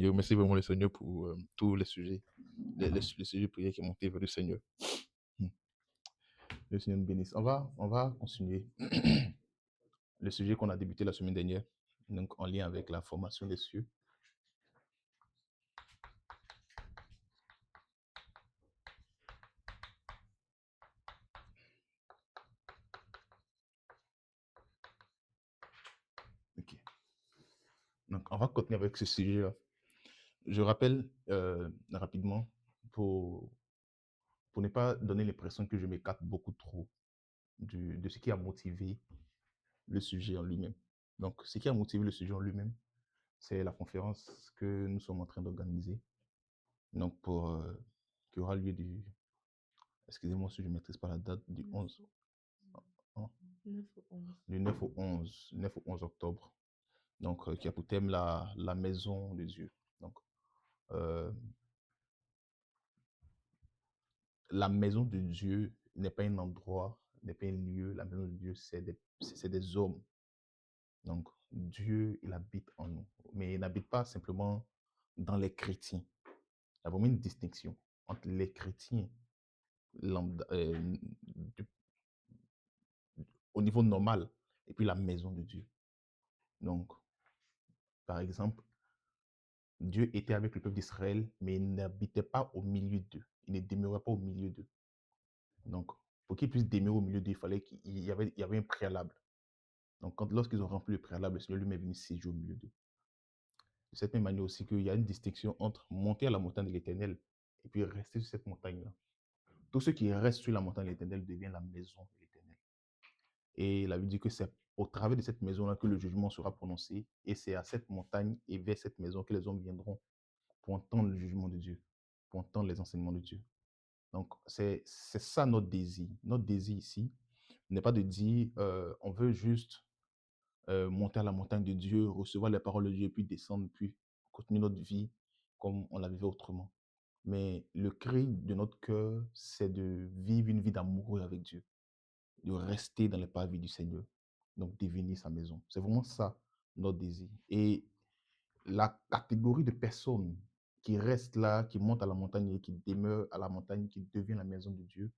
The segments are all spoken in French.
Je remercie vraiment le Seigneur pour tous les sujets, les sujets de prière qui monté vers le Seigneur. Hmm. Le Seigneur nous bénisse. On va continuer le sujet qu'on a débuté la semaine dernière, donc en lien avec la formation des cieux. Ok. Donc, on va continuer avec ce sujet-là. Je rappelle rapidement pour, pour ne pas donner l'impression que je m'écarte beaucoup trop de ce qui a motivé le sujet en lui-même. Donc, ce qui a motivé le sujet en lui-même, c'est la conférence que nous sommes en train d'organiser. Donc, qui aura lieu excusez-moi si je ne maîtrise pas la date, du 11, hein, 9 au 11. du 9 au 11 octobre. Donc, qui a pour thème la maison de Dieu. Donc, euh, la maison de Dieu n'est pas un endroit, n'est pas un lieu. La maison de Dieu, c'est des hommes. Donc, Dieu, il habite en nous. Mais il n'habite pas simplement dans les chrétiens. Il y a vraiment une distinction entre les chrétiens lambda, au niveau normal et puis la maison de Dieu. Donc, par exemple, Dieu était avec le peuple d'Israël, mais il n'habitait pas au milieu d'eux. Il ne demeurait pas au milieu d'eux. Donc, pour qu'il puisse demeurer au milieu d'eux, il fallait qu'il y avait un préalable. Donc, lorsqu'ils ont rempli le préalable, le Seigneur lui-même est venu séjour au milieu d'eux. De cette même manière aussi qu'il y a une distinction entre monter à la montagne de l'Éternel et puis rester sur cette montagne-là. Tous ceux qui restent sur la montagne de l'Éternel deviennent la maison de l'Éternel. Et la Bible dit que c'est au travers de cette maison-là que le jugement sera prononcé. Et c'est à cette montagne et vers cette maison que les hommes viendront pour entendre le jugement de Dieu, pour entendre les enseignements de Dieu. Donc, c'est ça notre désir. Notre désir ici n'est pas de dire on veut juste monter à la montagne de Dieu, recevoir les paroles de Dieu, puis descendre, puis continuer notre vie comme on la vivait autrement. Mais le cri de notre cœur, c'est de vivre une vie d'amoureux avec Dieu, de rester dans les pavis du Seigneur, donc devenir sa maison. C'est vraiment ça notre désir. Et la catégorie de personnes qui restent là, qui montent à la montagne et qui demeurent à la montagne, qui deviennent la maison de Dieu,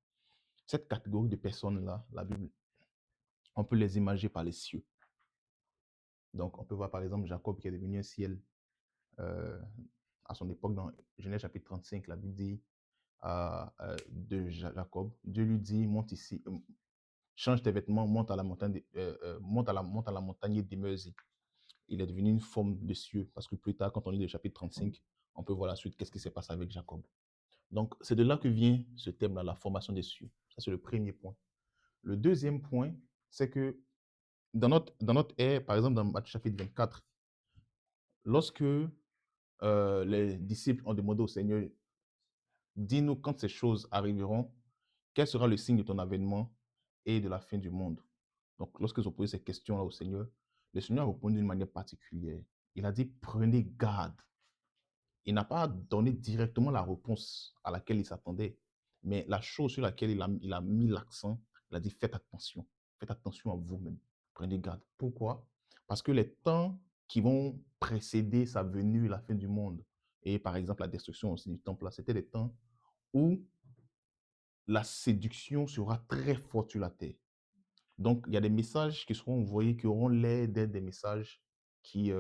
cette catégorie de personnes-là, la Bible, on peut les imaginer par les cieux. Donc, on peut voir par exemple Jacob qui est devenu un ciel euh, à son époque dans Genèse chapitre 35, la Bible dit de Jacob, Dieu lui dit, monte ici, change tes vêtements, monte à la montagne, monte à la montagne et demeure-y. Il est devenu une forme de cieux, parce que plus tard, quand on lit le chapitre 35, on peut voir la suite, qu'est-ce qui s'est passé avec Jacob. Donc, c'est de là que vient ce thème-là, la formation des cieux. Ça, c'est le premier point. Le deuxième point, c'est que dans notre ère, par exemple, dans Matthieu chapitre 24, lorsque les disciples ont demandé au Seigneur, dis-nous quand ces choses arriveront, quel sera le signe de ton avènement et de la fin du monde? Donc, lorsqu'ils ont posé ces questions-là au Seigneur, le Seigneur a répondu d'une manière particulière. Il a dit, prenez garde. Il n'a pas donné directement la réponse à laquelle il s'attendait, mais la chose sur laquelle il a mis l'accent, il a dit, faites attention à vous-même, prenez garde. Pourquoi? Parce que les temps qui vont précéder sa venue, la fin du monde, et par exemple la destruction aussi du temple, là, c'était des temps où la séduction sera très forte sur la terre. Donc, il y a des messages qui seront envoyés, qui auront l'air d'être des messages qui,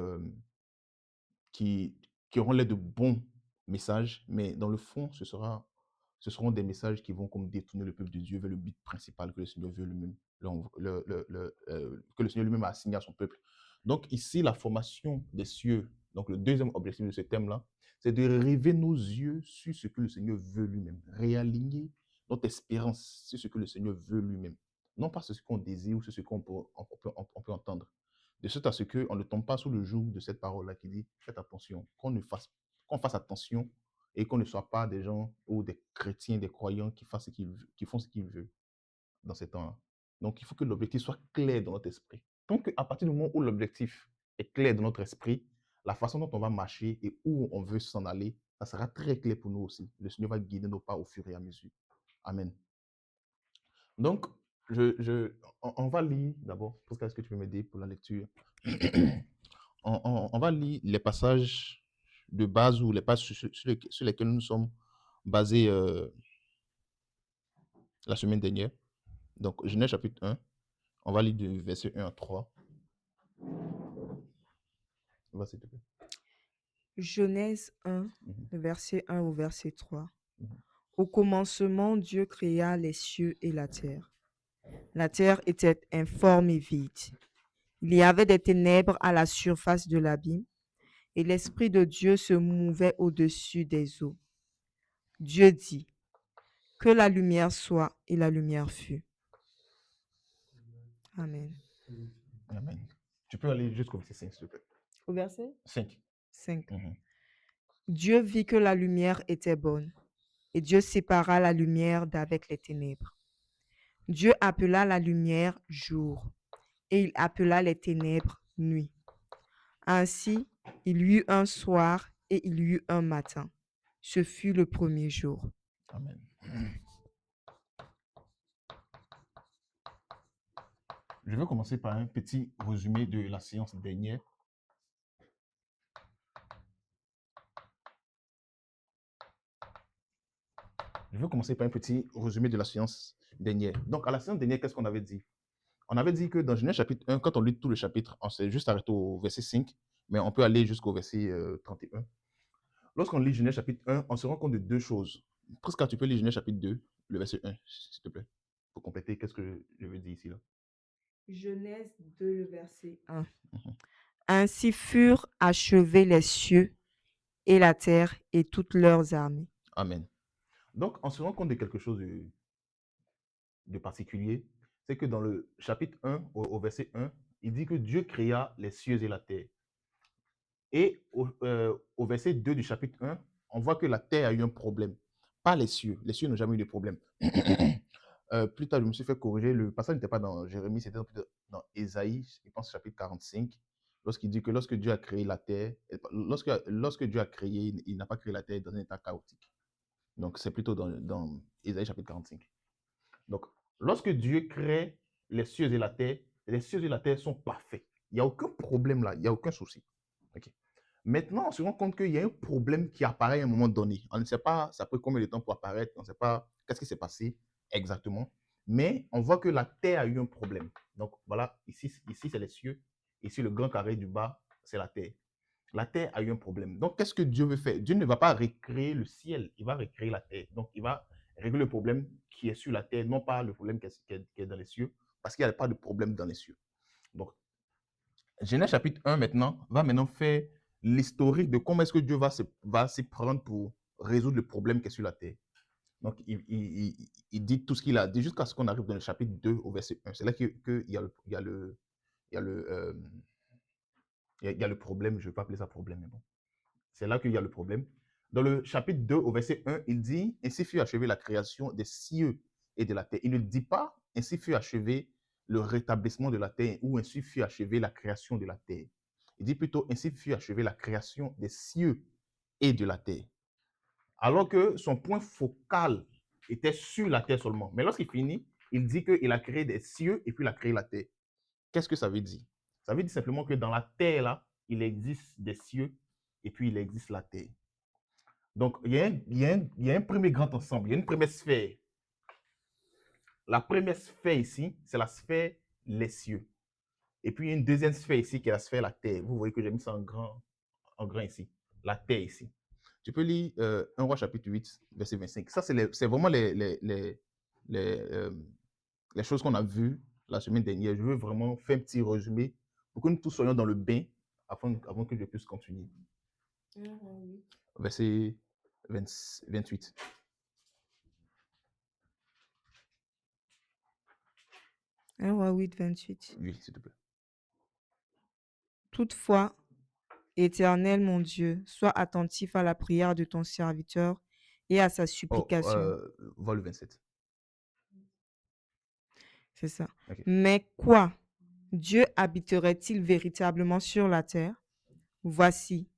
qui, qui auront l'air de bons messages, mais dans le fond, ce seront des messages qui vont comme détourner le peuple de Dieu vers le but principal que le Seigneur veut lui-même, que le Seigneur lui-même a assigné à son peuple. Donc ici, la formation des cieux, donc le deuxième objectif de ce thème-là, c'est de rêver nos yeux sur ce que le Seigneur veut lui-même, réaligner notre espérance sur ce que le Seigneur veut lui-même, non pas sur ce qu'on désire ou sur ce qu'on peut entendre. De sorte à ce qu'on ne tombe pas sous le joug de cette parole-là qui dit faites attention, qu'on fasse attention et qu'on ne soit pas des gens ou des chrétiens, des croyants qui font ce qu'ils veulent dans ces temps-là. Donc il faut que l'objectif soit clair dans notre esprit. Donc à partir du moment où l'objectif est clair dans notre esprit, la façon dont on va marcher et où on veut s'en aller, ça sera très clair pour nous aussi. Le Seigneur va guider nos pas au fur et à mesure. Amen. Donc, on va lire d'abord. Pascal, est-ce que tu peux m'aider pour la lecture? On va lire les passages. de base ou les pages sur lesquelles nous sommes basés la semaine dernière. Donc, Genèse chapitre 1, on va lire du verset 1 à 3. Vas-y, s'il te plaît. Genèse 1, Mhm, le verset 1 au verset 3. mhm. Au commencement, Dieu créa les cieux et la terre. La terre était informe et vide. Il y avait des ténèbres à la surface de l'abîme, et l'Esprit de Dieu se mouvait au-dessus des eaux. Dieu dit, que la lumière soit, et la lumière fut. Amen. Amen. Tu peux aller jusqu'au verset 5, s'il te plaît. Au verset 5. 5. Mhm. Dieu vit que la lumière était bonne, et Dieu sépara la lumière d'avec les ténèbres. Dieu appela la lumière jour, et il appela les ténèbres nuit. Ainsi, il y eut un soir et il y eut un matin. Ce fut le premier jour. Amen. Je vais commencer par un petit résumé de la séance dernière. Je vais commencer par un petit résumé de la séance dernière. Donc, à la séance dernière, qu'est-ce qu'on avait dit? On avait dit que dans Genèse chapitre 1, quand on lit tout le chapitre, on s'est juste arrêté au verset 5, mais on peut aller jusqu'au verset 31. Lorsqu'on lit Genèse chapitre 1, on se rend compte de deux choses. Presque, tu peux lire Genèse chapitre 2, le verset 1, s'il te plaît, pour compléter qu'est-ce que je veux dire ici. Là. Genèse 2, le verset 1. Mhm. Ainsi furent achevés les cieux et la terre et toutes leurs armées. Amen. Donc, on se rend compte de quelque chose de particulier. C'est que dans le chapitre 1, au verset 1, il dit que Dieu créa les cieux et la terre. Et au verset 2 du chapitre 1, on voit que la terre a eu un problème. Pas les cieux. Les cieux n'ont jamais eu de problème. Plus tard, je me suis fait corriger. Le passage n'était pas dans Jérémie, c'était plutôt dans Ésaïe, je pense chapitre 45, lorsqu'il dit que lorsque Dieu a créé la terre, lorsque Dieu a créé, il n'a pas créé la terre dans un état chaotique. Donc, c'est plutôt dans Ésaïe chapitre 45. Donc, lorsque Dieu crée les cieux et la terre sont parfaits. Il n'y a aucun problème là, il n'y a aucun souci. Ok. Maintenant, on se rend compte qu'il y a un problème qui apparaît à un moment donné. On ne sait pas, ça peut combien de temps pour apparaître, on ne sait pas qu'est-ce qui s'est passé exactement. Mais on voit que la terre a eu un problème. Donc voilà, ici c'est les cieux. Ici, le grand carré du bas, c'est la terre. La terre a eu un problème. Donc, qu'est-ce que Dieu veut faire? Dieu ne va pas recréer le ciel, il va recréer la terre. Donc, il va régler le problème qui est sur la terre, non pas le problème qui est dans les cieux, parce qu'il n'y a pas de problème dans les cieux. Donc, Genèse chapitre 1 maintenant va maintenant faire l'historique de comment est-ce que Dieu va s'y prendre pour résoudre le problème qui est sur la terre. Donc, il dit tout ce qu'il a dit jusqu'à ce qu'on arrive dans le chapitre 2 au verset 1. C'est là qu'il y a il y a le, il y a le problème, je ne vais pas appeler ça problème, mais bon. C'est là qu'il y a le problème. Dans le chapitre 2, au verset 1, il dit, ainsi fut achevée la création des cieux et de la terre. Il ne dit pas, ainsi fut achevé le rétablissement de la terre ou ainsi fut achevée la création de la terre. Il dit plutôt, ainsi fut achevée la création des cieux et de la terre. Alors que son point focal était sur la terre seulement. Mais lorsqu'il finit, il dit qu'il a créé des cieux et puis il a créé la terre. Qu'est-ce que ça veut dire? Ça veut dire simplement que dans la terre, là, il existe des cieux et puis il existe la terre. Donc, il y a un premier grand ensemble, il y a une première sphère. La première sphère ici, c'est la sphère les cieux. Et puis, il y a une deuxième sphère ici qui est la sphère la terre. Vous voyez que j'ai mis ça en grand ici. La terre ici. Tu peux lire 1 Roi chapitre 8, verset 25. Ça, c'est vraiment les, les choses qu'on a vues la semaine dernière. Je veux vraiment faire un petit résumé pour que nous tous soyons dans le bain avant que je puisse continuer. Verset 28. 1 Roi 8, 28. Oui, s'il te plaît. Toutefois, Éternel mon Dieu, sois attentif à la prière de ton serviteur et à sa Oh, supplication. vol le 27. C'est ça. Ok. Mais quoi? Dieu habiterait-il véritablement sur la terre? Voici,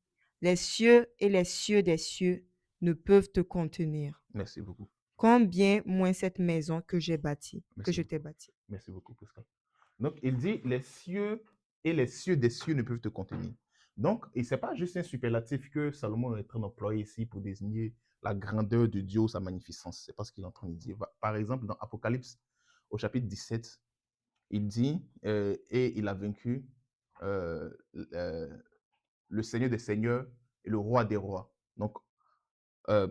les cieux et les cieux des cieux ne peuvent te contenir. Merci beaucoup. Combien moins cette maison que j'ai bâtie, que Merci je beaucoup. t'ai bâtie. Merci beaucoup, Pascal. Donc, il dit, les cieux et les cieux des cieux ne peuvent te contenir. Donc, et ce n'est pas juste un superlatif que Salomon est en train d'employer ici pour désigner la grandeur de Dieu ou sa magnificence. C'est pas ce qu'il est en train de dire. Par exemple, dans Apocalypse, au chapitre 17, il dit, et il a vaincu euh, euh, le Seigneur des Seigneurs et le Roi des Rois. Donc, euh,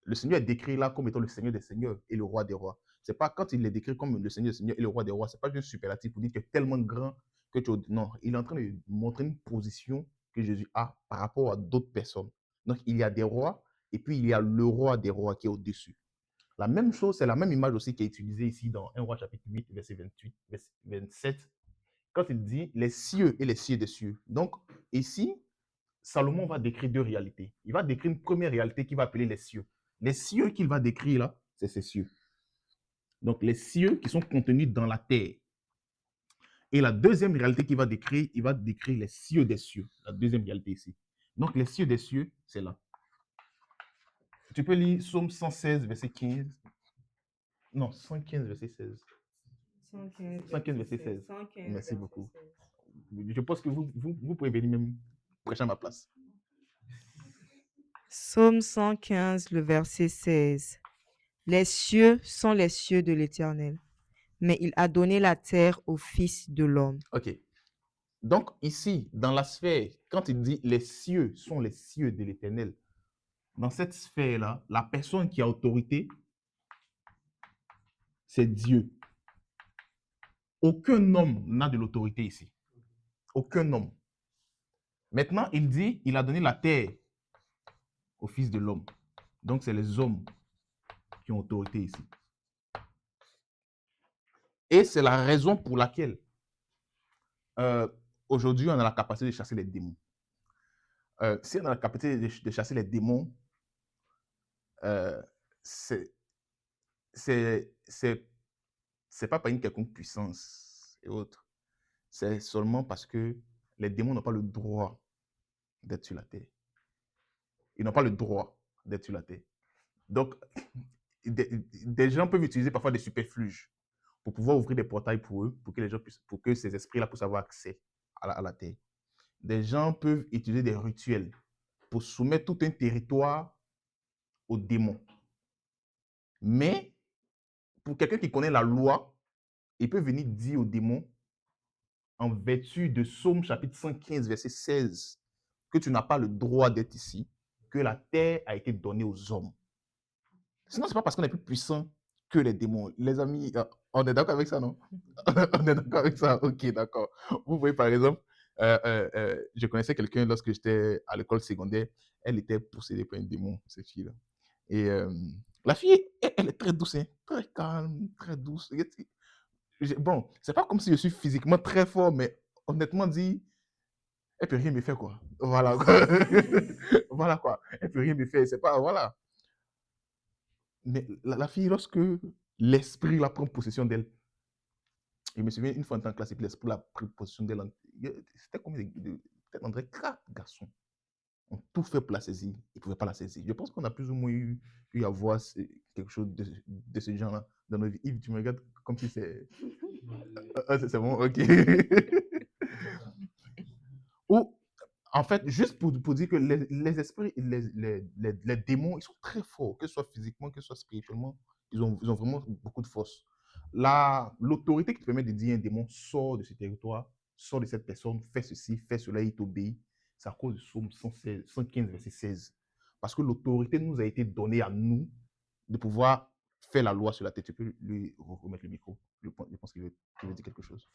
le Seigneur est décrit là comme étant le Seigneur des Seigneurs et le Roi des Rois. C'est pas quand il est décrit comme le Seigneur des Seigneurs et le Roi des Rois, c'est pas juste superlatif pour dire que tu es tellement grand que tu... Non, il est en train de montrer une position que Jésus a par rapport à d'autres personnes. Donc, il y a des rois et puis il y a le Roi des Rois qui est au-dessus. La même chose, c'est la même image aussi qui est utilisée ici dans 1 Roi chapitre 8, verset 28, verset 27, quand il dit les cieux et les cieux des cieux. Donc, ici, Salomon va décrire deux réalités. Il va décrire une première réalité qu'il va appeler les cieux. Les cieux qu'il va décrire là, c'est ces cieux. Donc, les cieux qui sont contenus dans la terre. Et la deuxième réalité qu'il va décrire, il va décrire les cieux des cieux. La deuxième réalité ici. Donc, les cieux des cieux, c'est là. Tu peux lire Psaume 116, verset 15. Non, 115, verset 16. 115, verset 16. Merci beaucoup. Je pense que vous pouvez venir même prêcher à ma place. Psaume 115, le verset 16. Les cieux sont les cieux de l'Éternel, mais il a donné la terre au Fils de l'homme. Ok. Donc, ici, dans la sphère, quand il dit les cieux sont les cieux de l'Éternel, dans cette sphère-là, la personne qui a autorité, c'est Dieu. Aucun homme n'a de l'autorité ici. Aucun homme. Maintenant, il dit, il a donné la terre au Fils de l'homme. Donc, c'est les hommes qui ont autorité ici. Et c'est la raison pour laquelle aujourd'hui, on a la capacité de chasser les démons. Si on a la capacité de chasser les démons, c'est pas par une quelconque puissance et autres. C'est seulement parce que les démons n'ont pas le droit d'être sur la terre. Ils n'ont pas le droit d'être sur la terre. Donc, des gens peuvent utiliser parfois des superfluges pour pouvoir ouvrir des portails pour eux, pour que les gens puissent, pour que ces esprits-là puissent avoir accès à la terre. Des gens peuvent utiliser des rituels pour soumettre tout un territoire aux démons. Mais pour quelqu'un qui connaît la loi, il peut venir dire aux démons, en vertu de Psaume chapitre 115, verset 16, que tu n'as pas le droit d'être ici, que la terre a été donnée aux hommes. Sinon, ce n'est pas parce qu'on est plus puissant que les démons. Les amis, on est d'accord avec ça, non? On est d'accord avec ça? Ok, d'accord. Vous voyez, par exemple, je connaissais quelqu'un lorsque j'étais à l'école secondaire, elle était possédée par un démon, cette fille-là. Et la fille, elle est très douce, hein, très calme, très douce. Bon, c'est pas comme si je suis physiquement très fort, mais honnêtement dit, elle peut rien me faire, quoi. Voilà, quoi. Voilà, quoi. Elle peut rien me faire. C'est pas, voilà. Mais la fille, lorsque l'esprit la prend possession d'elle, je me souviens une fois en classe, l'esprit a pris possession d'elle. C'était comme peut-être on dirait 4 garçons ont tout fait pour la saisir. Ils ne pouvaient pas la saisir. Je pense qu'on a plus ou moins eu à voir quelque chose de ce genre-là dans nos vies. Yves, tu me regardes comme si c'est. C'est bon, ok. Ou, en fait, juste pour dire que les esprits, les démons, ils sont très forts, que ce soit physiquement, que ce soit spirituellement, ils ont vraiment beaucoup de force. L'autorité qui te permet de dire un démon sort de ce territoire, sort de cette personne, fais ceci, fais cela, il t'obéit, c'est à cause du psaume 116, 115, verset 16. Parce que l'autorité nous a été donnée à nous de pouvoir faire la loi sur la tête. Tu peux lui remettre le micro. Je pense qu'il veut dire quelque chose.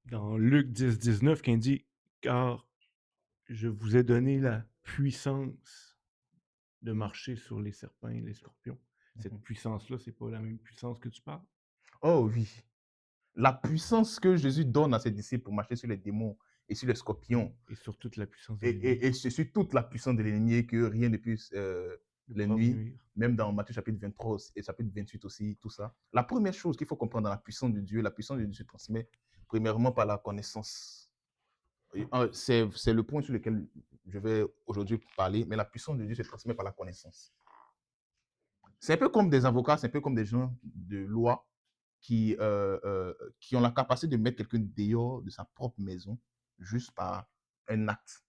Dans Luc 10, 19, qui dit « Car je vous ai donné la puissance de marcher sur les serpents et les scorpions. » Cette puissance-là, c'est pas la même puissance que tu parles? Oh oui. La puissance que Jésus donne à ses disciples pour marcher sur les démons et sur les scorpions, Et sur toute la puissance de l'ennemi. et sur toute la puissance de l'ennemi, et que rien ne puisse les nuire, même dans Matthieu chapitre 23 et chapitre 28 aussi, tout ça. La première chose qu'il faut comprendre dans la puissance de Dieu se transmet premièrement par la connaissance. C'est le point sur lequel je vais aujourd'hui parler, mais la puissance de Dieu se transmet par la connaissance. C'est un peu comme des avocats, c'est un peu comme des gens de loi. qui ont la capacité de mettre quelqu'un dehors de sa propre maison juste par un acte,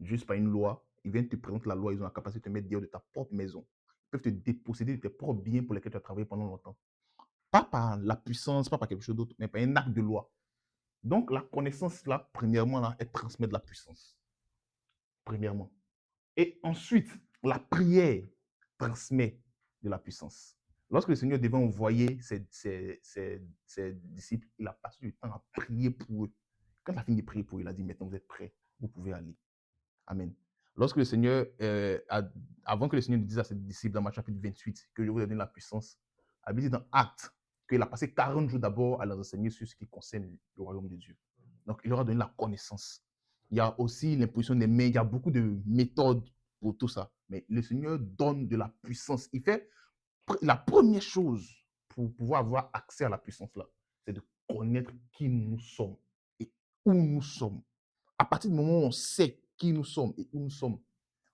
juste par une loi. Ils viennent te présenter la loi, ils ont la capacité de te mettre dehors de ta propre maison. Ils peuvent te déposséder de tes propres biens pour lesquels tu as travaillé pendant longtemps. Pas par la puissance, pas par quelque chose d'autre, mais par un acte de loi. Donc, la connaissance, là, premièrement, là, elle transmet de la puissance. Premièrement. Et ensuite, la prière transmet de la puissance. Lorsque le Seigneur devait envoyer ses disciples, il a passé du temps à prier pour eux. Quand il a fini de prier pour eux, il a dit, maintenant vous êtes prêts, vous pouvez aller. Amen. Lorsque le Seigneur, avant que le Seigneur dise à ses disciples dans Matthieu chapitre 28 que je vous donne la puissance, la Bible dit dans Actes qu'il a passé 40 jours d'abord à leur enseigner sur ce qui concerne le royaume de Dieu. Donc, il leur a donné la connaissance. Il y a aussi l'imposition des mains, il y a beaucoup de méthodes pour tout ça. Mais le Seigneur donne de la puissance. Il fait la première chose pour pouvoir avoir accès à la puissance là, c'est de connaître qui nous sommes et où nous sommes. À partir du moment où on sait qui nous sommes et où nous sommes,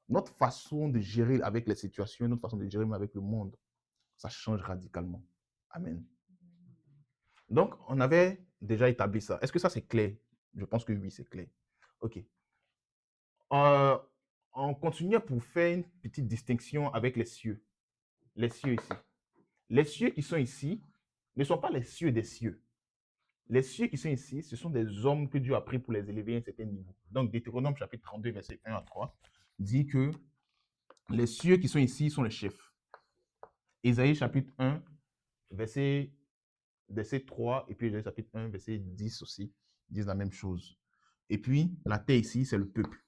notre façon de gérer avec les situations, notre façon de gérer avec le monde, ça change radicalement. Amen. Donc, on avait déjà établi ça. Est-ce que ça, c'est clair? Je pense que oui, c'est clair. OK. On continue pour faire une petite distinction avec les cieux. Les cieux ici. Les cieux qui sont ici ne sont pas les cieux des cieux. Les cieux qui sont ici, ce sont des hommes que Dieu a pris pour les élever à un certain niveau. Donc, Deutéronome chapitre 32, verset 1 à 3, dit que les cieux qui sont ici sont les chefs. Ésaïe chapitre 1, verset 3, et puis Ésaïe chapitre 1, verset 10 aussi, disent la même chose. Et puis, la terre ici, c'est le peuple.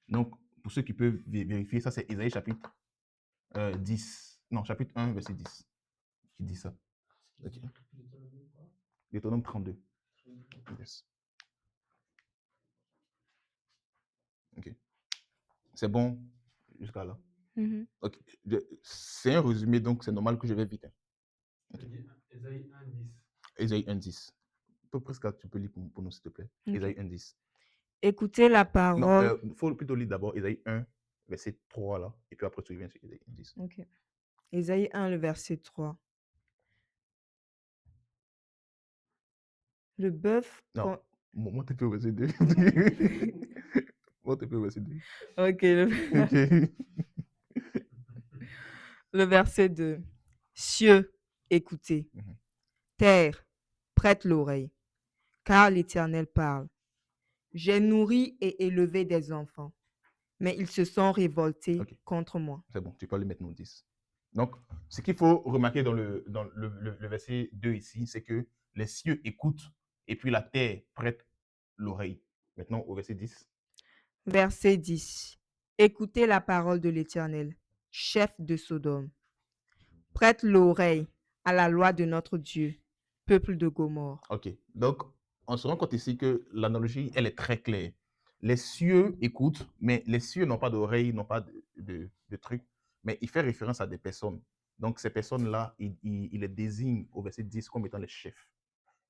Donc, pour ceux qui peuvent vérifier, ça c'est Ésaïe chapitre 10. Non, chapitre 1, verset 10, qui dit ça. Okay. Deutéronome 32. Yes. Ok. C'est bon jusqu'à là. Ok. C'est un résumé, donc c'est normal que je vais vite. Hein. Okay. Ésaïe 1, 10. Ésaïe 1, 10. Presque, tu peux lire pour nous, s'il te plaît. Ok. Ésaïe 1, 10. Écoutez la Non, parole. il faut plutôt lire d'abord Ésaïe 1, verset 3 là, et puis après tu reviens sur Ésaïe 1, 10. Ok. Ésaïe 1, le verset 3. Le bœuf. Non, moi tu peux au verset 2. Moi tu peux au verset 2. Ok, Ok. le verset 2. Cieux, écoutez. Mhm. Terre, prête l'oreille, car l'Éternel parle. J'ai nourri et élevé des enfants, mais ils se sont révoltés Ok. contre moi. C'est bon, tu peux aller maintenant 10. Donc, ce qu'il faut remarquer dans le verset 2 ici, c'est que les cieux écoutent et puis la terre prête l'oreille. Maintenant, au verset 10. Verset 10. Écoutez la parole de l'Éternel, chef de Sodome. Prête l'oreille à la loi de notre Dieu, peuple de Gomorrhe. Ok, donc on se rend compte ici que l'analogie, elle est très claire. Les cieux écoutent, mais les cieux n'ont pas d'oreille, n'ont pas de trucs, mais il fait référence à des personnes. Donc ces personnes-là, il les désigne au verset 10 comme étant les chefs.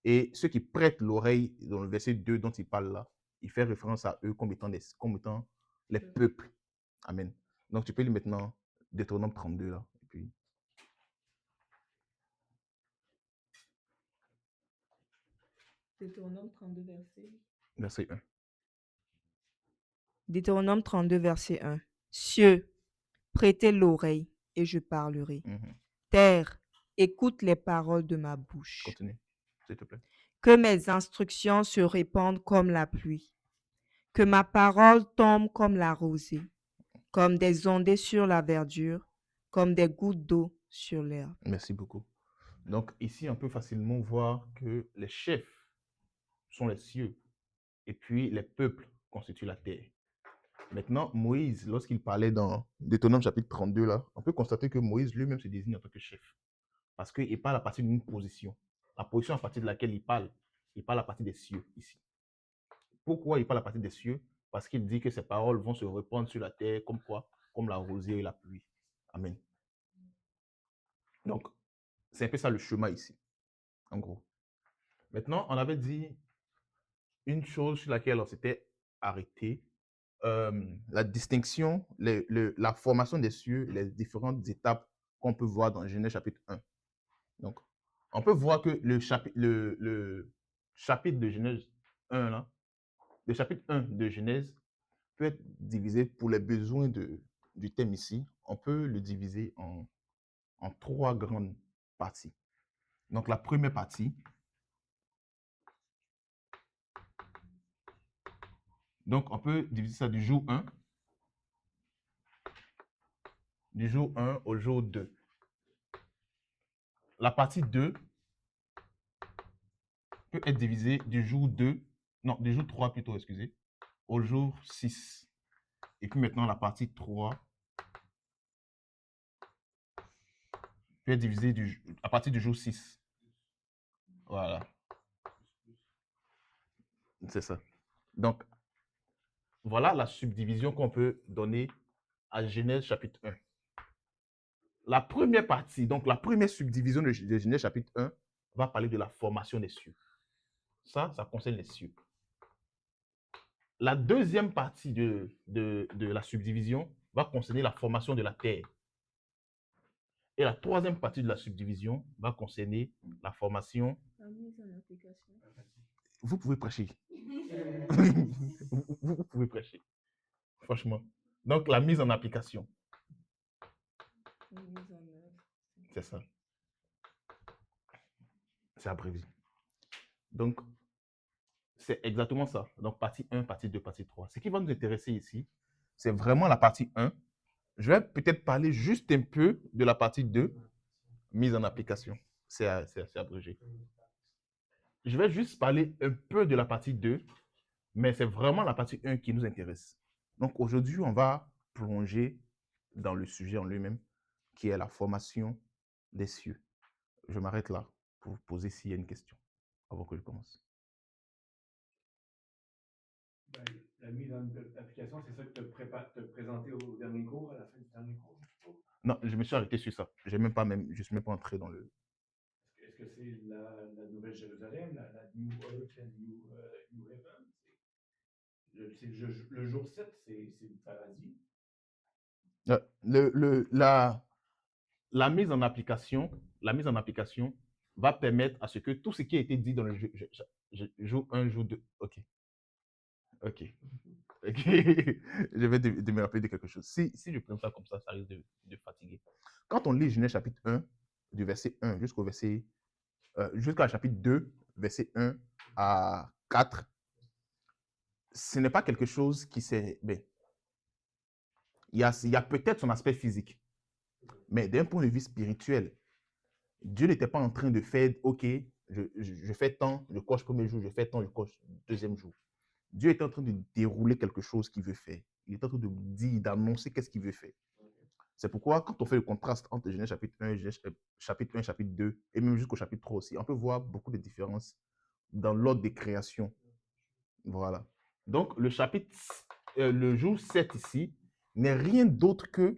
Et ceux qui prêtent l'oreille dans le verset 2 dont il parle là, il fait référence à eux comme étant les peuples. Amen. Donc tu peux lire maintenant Deutéronome 32 là. Et puis... Deutéronome 32, verset. Verset 1. Deutéronome 32, verset 1. Cieux, prêtez l'oreille et je parlerai. Mhm. Terre, écoute les paroles de ma bouche. Continue, s'il te plaît. Que mes instructions se répandent comme la pluie. Que ma parole tombe comme la rosée, comme des ondées sur la verdure, comme des gouttes d'eau sur l'herbe. Merci beaucoup. Donc ici, on peut facilement voir que les chefs sont les cieux et puis les peuples constituent la terre. Maintenant, Moïse, lorsqu'il parlait dans Deutéronome chapitre 32, là, on peut constater que Moïse lui-même se désigne en tant que chef. Parce qu'il parle à partir d'une position. La position à partir de laquelle il parle à partir des cieux ici. Pourquoi il parle à partir des cieux? Parce qu'il dit que ses paroles vont se répandre sur la terre comme quoi? Comme la rosée et la pluie. Amen. Donc, c'est un peu ça le chemin ici, en gros. Maintenant, on avait dit une chose sur laquelle on s'était arrêté, la distinction, la formation des cieux, les différentes étapes qu'on peut voir dans Genèse chapitre 1. Donc, on peut voir que le chapitre de Genèse 1, là, le chapitre 1 de Genèse peut être divisé pour les besoins du thème ici. On peut le diviser en 3 grandes parties. Donc, la première partie, donc on peut diviser ça du jour 1 au jour 2. La partie 2 peut être divisée du jour 3 plutôt, excusez, au jour 6. Et puis maintenant, la partie 3 peut être divisée à partir du jour 6. Voilà. C'est ça. Donc, voilà la subdivision qu'on peut donner à Genèse chapitre 1. La première partie, donc la première subdivision de Genèse chapitre 1, va parler de la formation des cieux. Ça concerne les cieux. La deuxième partie de la subdivision va concerner la formation de la terre. Et la troisième partie de la subdivision va concerner la formation. La mise en application. Vous pouvez prêcher. vous pouvez prêcher. Franchement. Donc, la mise en application. La mise en œuvre. C'est ça. C'est abrévié. Donc, c'est exactement ça. Donc, partie 1, partie 2, partie 3. Ce qui va nous intéresser ici, c'est vraiment la partie 1. Je vais peut-être parler juste un peu de la partie 2, mise en application. C'est assez abrégé. Je vais juste parler un peu de la partie 2, mais c'est vraiment la partie 1 qui nous intéresse. Donc, aujourd'hui, on va plonger dans le sujet en lui-même, qui est la formation des cieux. Je m'arrête là pour vous poser s'il y a une question avant que je commence. La mise en application, c'est ça que tu as présenté au dernier cours, à la fin du dernier cours? Non, je me suis arrêté sur ça. Je ne suis même pas entré dans le... Est-ce que c'est la Nouvelle Jérusalem, la New Earth and New Heaven? Le jour 7, c'est le paradis. La mise en application va permettre à ce que tout ce qui a été dit dans le jour 1, jour 2, ok. Je vais de me rappeler de quelque chose. Si je prends ça comme ça risque de fatiguer. Quand on lit Genèse chapitre 1, du verset 1 jusqu'à chapitre 2, verset 1 à 4, ce n'est pas quelque chose qui s'est... Il y a peut-être son aspect physique, mais d'un point de vue spirituel, Dieu n'était pas en train de faire, ok, je fais tant, je coche premier jour, je fais tant, je coche deuxième jour. Dieu est en train de dérouler quelque chose qu'il veut faire. Il est en train de dire, d'annoncer qu'est-ce qu'il veut faire. C'est pourquoi, quand on fait le contraste entre Genèse chapitre 1, chapitre 2, et même jusqu'au chapitre 3 aussi, on peut voir beaucoup de différences dans l'ordre des créations. Voilà. Donc, le jour 7 ici, n'est rien d'autre que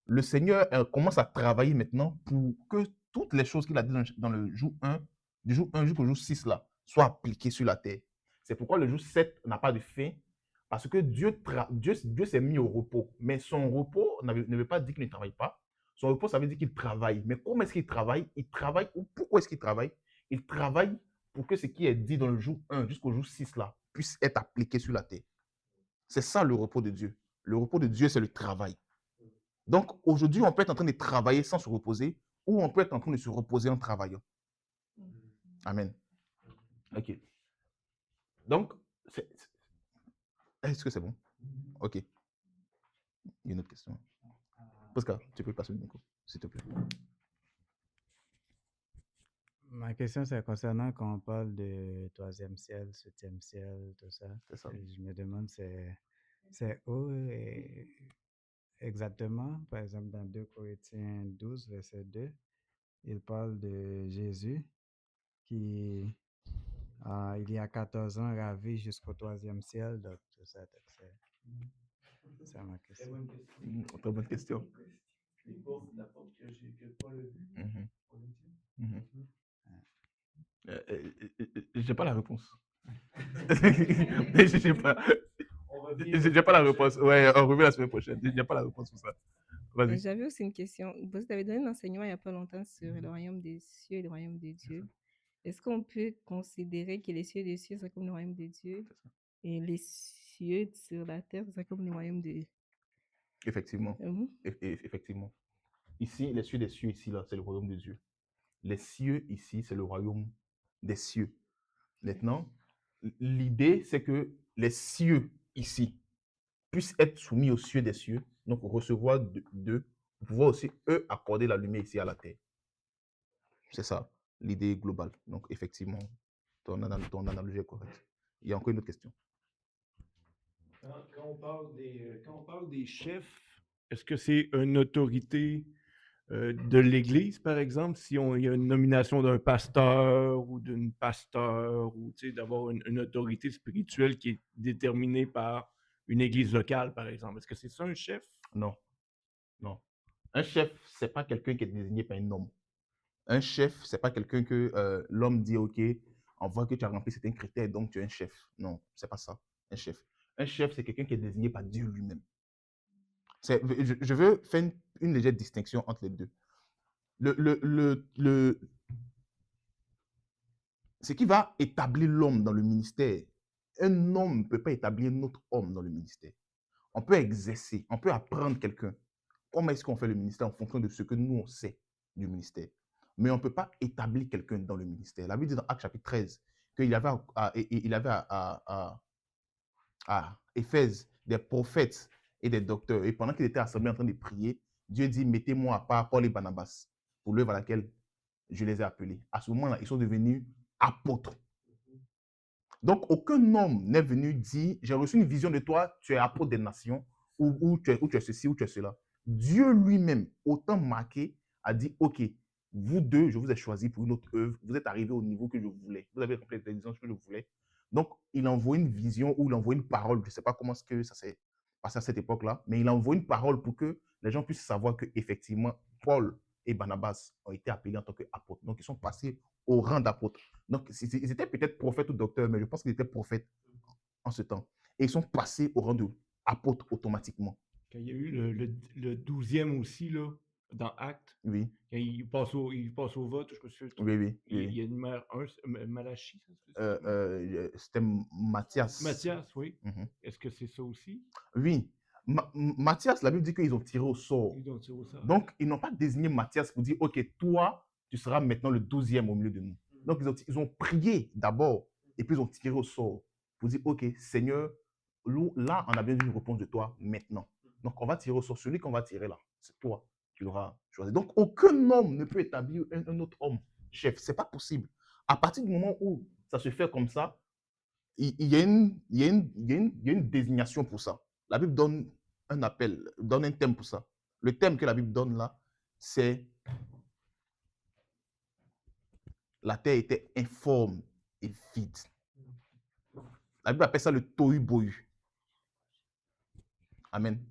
le Seigneur commence à travailler maintenant pour que toutes les choses qu'il a dit dans le jour 1, du jour 1 jusqu'au jour 6 là, soient appliquées sur la terre. C'est pourquoi le jour 7 n'a pas de fin, parce que Dieu s'est mis au repos. Mais son repos ne veut pas dire qu'il ne travaille pas. Son repos, ça veut dire qu'il travaille. Mais comment est-ce qu'il travaille? Il travaille, ou pourquoi est-ce qu'il travaille? Il travaille pour que ce qui est dit dans le jour 1 jusqu'au jour 6 là, puisse être appliqué sur la terre. C'est ça le repos de Dieu. Le repos de Dieu, c'est le travail. Donc, aujourd'hui, on peut être en train de travailler sans se reposer, ou on peut être en train de se reposer en travaillant. Amen. OK. Donc, est-ce que c'est bon? OK. Il y a une autre question. Pascal, tu peux passer le micro, s'il te plaît. Ma question, c'est concernant quand on parle de troisième ciel, septième ciel, tout ça. C'est ça. Je me demande, c'est où exactement? Par exemple, dans 2 Corinthiens 12, verset 2, il parle de Jésus qui, il y a 14 ans, ravi jusqu'au troisième ciel. Donc, tout ça, c'est ma question. Très bonne question. La porte que Paul a vue. J'ai pas la réponse. J'ai pas la réponse. Ouais, on revient la semaine prochaine. J'ai pas la réponse pour ça. Vas-y. J'avais aussi une question. Vous avez donné un enseignement il n'y a pas longtemps sur le royaume des cieux et le royaume de Dieu. Est-ce qu'on peut considérer que les cieux des cieux sont comme le royaume de Dieu et les cieux sur la terre sont comme le royaume de... Effectivement. Effectivement. Ici, les cieux des cieux, ici, là, c'est le royaume de Dieu. Les cieux, ici, c'est le royaume des cieux. Maintenant, l'idée, c'est que les cieux, ici, puissent être soumis aux cieux des cieux, donc recevoir d'eux, pour pouvoir aussi, eux, accorder la lumière ici à la terre. C'est ça, l'idée globale. Donc, effectivement, ton analogie est correcte. Il y a encore une autre question. Quand on parle des chefs, est-ce que c'est une autorité de l'Église, par exemple, si il y a une nomination d'un pasteur ou d'une pasteur, ou d'avoir une autorité spirituelle qui est déterminée par une Église locale, par exemple? Est-ce que c'est ça un chef? Non, non. Un chef, c'est pas quelqu'un qui est désigné par un homme. Un chef, c'est pas quelqu'un que l'homme dit, OK, on voit que tu as rempli certains critères, donc tu es un chef. Non, c'est pas ça, un chef. Un chef, c'est quelqu'un qui est désigné par Dieu lui-même. Je veux faire une légère distinction entre les deux. Ce qui va établir l'homme dans le ministère, un homme ne peut pas établir un autre homme dans le ministère. On peut exercer, on peut apprendre quelqu'un. Comment est-ce qu'on fait le ministère en fonction de ce que nous, on sait du ministère. Mais on ne peut pas établir quelqu'un dans le ministère. La Bible dit dans Actes chapitre 13 qu'il avait à Éphèse des prophètes et des docteurs. Et pendant qu'ils étaient assemblés en train de prier, Dieu dit, mettez-moi à part Paul et Barnabas pour l'œuvre à laquelle je les ai appelés. À ce moment-là, ils sont devenus apôtres. Donc, aucun homme n'est venu dire, j'ai reçu une vision de toi, tu es apôtre des nations, ou tu es ceci, ou tu es cela. Dieu lui-même, autant marqué, a dit, OK, vous deux, je vous ai choisi pour une autre œuvre, vous êtes arrivés au niveau que je voulais, vous avez rempli les exigences que je voulais. Donc, il envoie une vision ou il envoie une parole, je ne sais pas comment que ça s'est passé à cette époque-là, mais il envoie une parole pour que les gens puissent savoir qu'effectivement, Paul et Barnabas ont été appelés en tant qu'apôtres. Donc, ils sont passés au rang d'apôtres. Donc, ils étaient peut-être prophètes ou docteurs, mais je pense qu'ils étaient prophètes en ce temps. Et ils sont passés au rang d'apôtres automatiquement. Quand il y a eu le 12e aussi, là, dans Actes, Oui. quand il passe au vote, je me suis dit, Oui. il y a numéro 1, Malachie, C'était Matthias. Matthias, oui. Mhm. Est-ce que c'est ça aussi? Oui. Matthias, la Bible dit qu'ils ont tiré au sort. Ils ont tiré au sort. Donc, ils n'ont pas désigné Matthias pour dire, OK, toi, tu seras maintenant le 12e au milieu de nous. Donc, ils ont prié d'abord et puis ils ont tiré au sort pour dire, OK, Seigneur, là, on a besoin d'une réponse de toi maintenant. Donc, on va tirer au sort. Celui qu'on va tirer là, c'est toi qui l'auras choisi. Donc, aucun homme ne peut établir un autre homme chef. Ce n'est pas possible. À partir du moment où ça se fait comme ça, il y a une désignation pour ça. La Bible donne un appel, donne un thème pour ça. Le thème que la Bible donne là, c'est la terre était informe et vide. La Bible appelle ça le tohu bohu. Amen.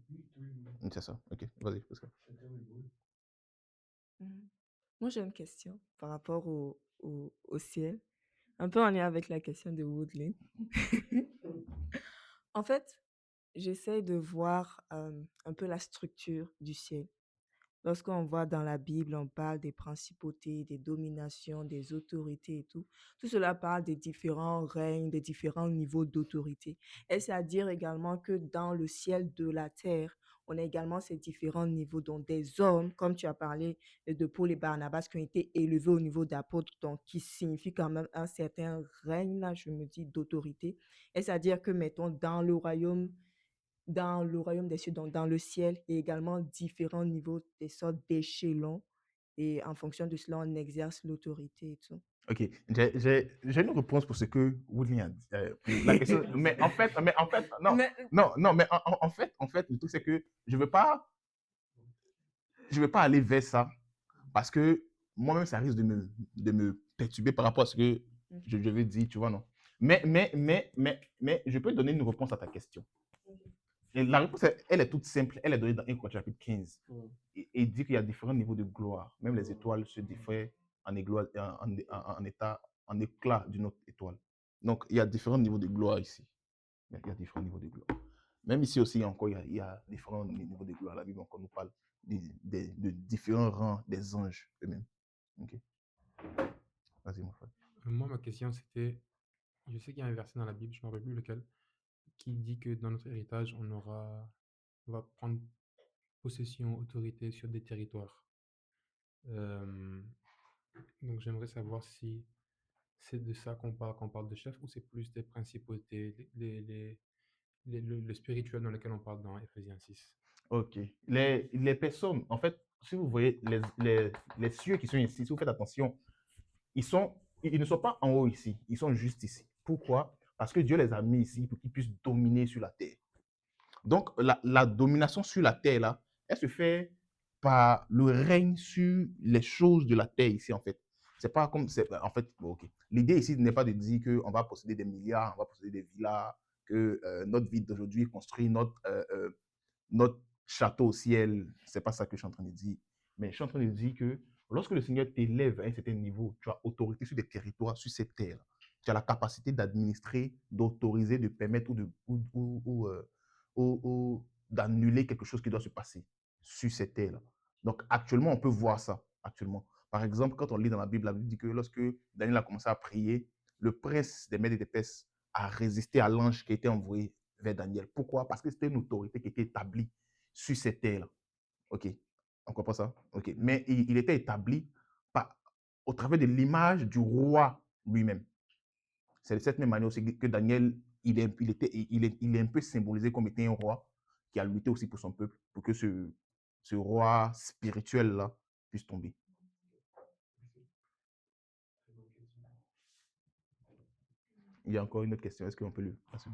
C'est ça. Ok, vas-y, Pascal. Moi, j'ai une question par rapport au ciel, un peu en lien avec la question de Woodley. En fait, j'essaie de voir un peu la structure du ciel. Lorsqu'on voit dans la Bible, on parle des principautés, des dominations, des autorités et tout. Tout cela parle des différents règnes, des différents niveaux d'autorité. Est-ce à dire également que dans le ciel de la terre, on a également ces différents niveaux, dont des hommes, comme tu as parlé de Paul et Barnabas, qui ont été élevés au niveau d'apôtres, donc qui signifie quand même un certain règne, là, je me dis, d'autorité. Est-ce à dire que, mettons, dans le royaume des cieux, donc dans le ciel, il y a également différents niveaux, des sortes d'échelons. Et en fonction de cela, on exerce l'autorité et tout. Ok, j'ai une réponse pour ce que Woodley a dit, pour la question. mais en fait, non, Mais- non, mais en fait, le truc c'est que je veux pas aller vers ça parce que moi-même ça risque de me perturber par rapport à ce que je vais dire, tu vois, non. Mais je peux donner une réponse à ta question. Et la réponse, elle est toute simple. Elle est donnée dans 1 Corinthiens chapitre 15. Et dit qu'il y a différents niveaux de gloire. Même les étoiles se diffèrent en éclat d'une autre étoile. Donc, il y a différents niveaux de gloire ici. Il y a différents niveaux de gloire. Même ici aussi, encore, il y a différents niveaux de gloire. La Bible encore nous parle de différents rangs des anges eux-mêmes. Ok. Vas-y, mon frère. Moi, ma question, c'était, je sais qu'il y a un verset dans la Bible, je ne me rappelle plus lequel, qui dit que dans notre héritage, on va prendre possession, autorité sur des territoires. Donc, j'aimerais savoir si c'est de ça qu'on parle quand on parle de chef, ou c'est plus des principautés, le spirituel dans lequel on parle dans Ephésiens 6. Ok. Les personnes, en fait, si vous voyez les cieux qui sont ici, si vous faites attention, ils ne sont pas en haut ici, ils sont juste ici. Pourquoi? Parce que Dieu les a mis ici pour qu'ils puissent dominer sur la terre. Donc, la domination sur la terre, là, elle se fait par le règne sur les choses de la terre ici, en fait. C'est pas comme, en fait, bon, ok. L'idée ici n'est pas de dire qu'on va posséder des milliards, on va posséder des villas, que notre vie d'aujourd'hui construit notre château au ciel. C'est pas ça que je suis en train de dire. Mais je suis en train de dire que lorsque le Seigneur t'élève à un certain niveau, tu as autorité sur des territoires, sur cette terre. Tu as la capacité d'administrer, d'autoriser, de permettre ou d'annuler quelque chose qui doit se passer sur cette terre-là. Donc, actuellement, on peut voir ça. Actuellement. Par exemple, quand on lit dans la Bible dit que lorsque Daniel a commencé à prier, le prince des maîtres et des pèses a résisté à l'ange qui a été envoyé vers Daniel. Pourquoi? Parce que c'était une autorité qui était établie sur cette terre-là. OK. On comprend ça? OK. Mais il était établi au travers de l'image du roi lui-même. C'est de cette même manière aussi que Daniel, il est un peu symbolisé comme étant un roi qui a lutté aussi pour son peuple, pour que ce roi spirituel-là puisse tomber. Il y a encore une autre question. Est-ce qu'on peut le passer?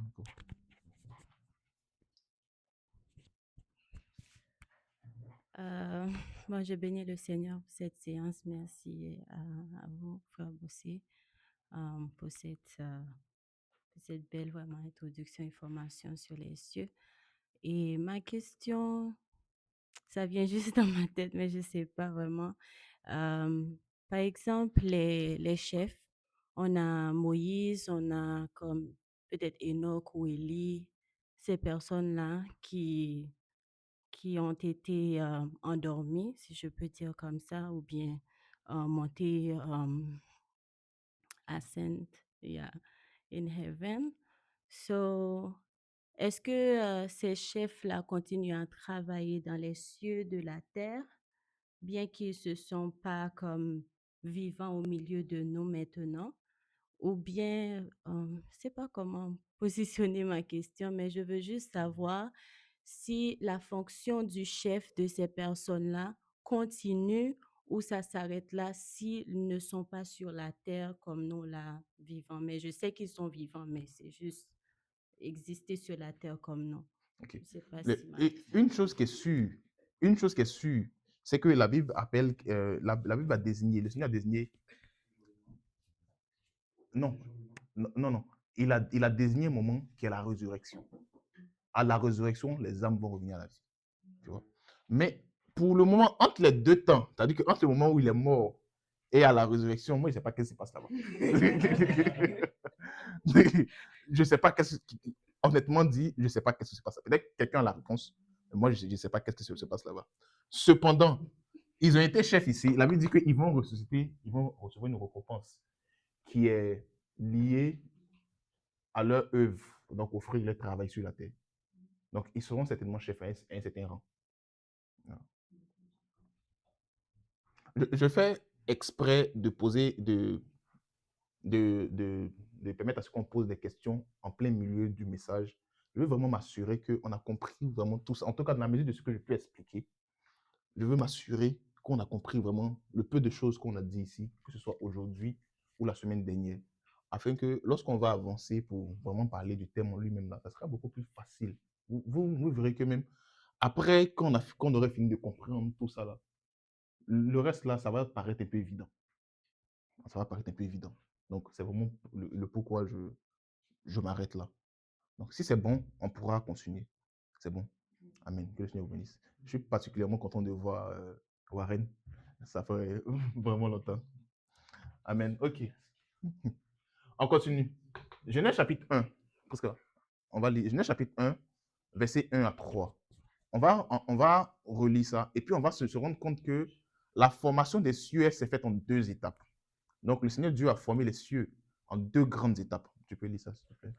Moi, je bénis le Seigneur pour cette séance. Merci à vous, Frère Bossé, pour cette belle vraiment introduction et formation sur les cieux. Et ma question, ça vient juste dans ma tête, mais je ne sais pas vraiment. Par exemple, les chefs, on a Moïse, on a comme peut-être Enoch ou Élie, ces personnes-là qui ont été endormis, si je peux dire comme ça, ou bien montés ascend yeah, in heaven. So, est-ce que ces chefs-là continuent à travailler dans les cieux de la terre, bien qu'ils ne se sont pas comme vivants au milieu de nous maintenant? Ou bien, je ne sais pas comment positionner ma question, mais je veux juste savoir si la fonction du chef de ces personnes-là continue ou ça s'arrête là s'ils ne sont pas sur la terre comme nous là vivants. Mais je sais qu'ils sont vivants, mais c'est juste exister sur la terre comme nous. OK. Je ne sais pas Le- si ma et une chose qui est sûre, c'est que la Bible appelle, la Bible a désigné, le Seigneur a désigné, non, non. Il a désigné un moment qui est la résurrection. À la résurrection, les âmes vont revenir à la vie. Tu vois? Mais pour le moment, entre les deux temps, c'est-à-dire qu'entre le moment où il est mort et à la résurrection, moi, je ne sais pas qu'est-ce qui se passe là-bas. Je ne sais pas honnêtement dit, je ne sais pas qu'est-ce qui se passe. Peut-être que quelqu'un a la réponse. Mais moi, je ne sais pas qu'est-ce qui se passe là-bas. Cependant, ils ont été chefs ici. La Bible dit qu'ils vont ressusciter, ils vont recevoir une récompense qui est liée à leur œuvre, donc offrir leur travail sur la terre. Donc, ils seront certainement chefs à un certain rang. Je fais exprès de poser, de permettre à ce qu'on pose des questions en plein milieu du message. Je veux vraiment m'assurer qu'on a compris vraiment tout ça. En tout cas, dans la mesure de ce que je peux expliquer, je veux m'assurer qu'on a compris vraiment le peu de choses qu'on a dit ici, que ce soit aujourd'hui ou la semaine dernière, afin que lorsqu'on va avancer pour vraiment parler du thème en lui-même, là, ça sera beaucoup plus facile. Vous verrez que même après qu'on aurait fini de comprendre tout ça, là, le reste, là, ça va paraître un peu évident. Ça va paraître un peu évident. Donc, c'est vraiment le pourquoi je m'arrête là. Donc, si c'est bon, on pourra continuer. C'est bon. Amen. Que le Seigneur vous bénisse. Je suis particulièrement content de voir Warren. Ça fait vraiment longtemps. Amen. OK. On continue. Genèse chapitre 1. Parce que on va lire Genèse chapitre 1 verset 1 à 3. On va relire ça et puis on va se rendre compte que la formation des cieux s'est faite en 2 étapes. Donc, le Seigneur Dieu a formé les cieux en 2 grandes étapes. Tu peux lire ça, s'il te plaît?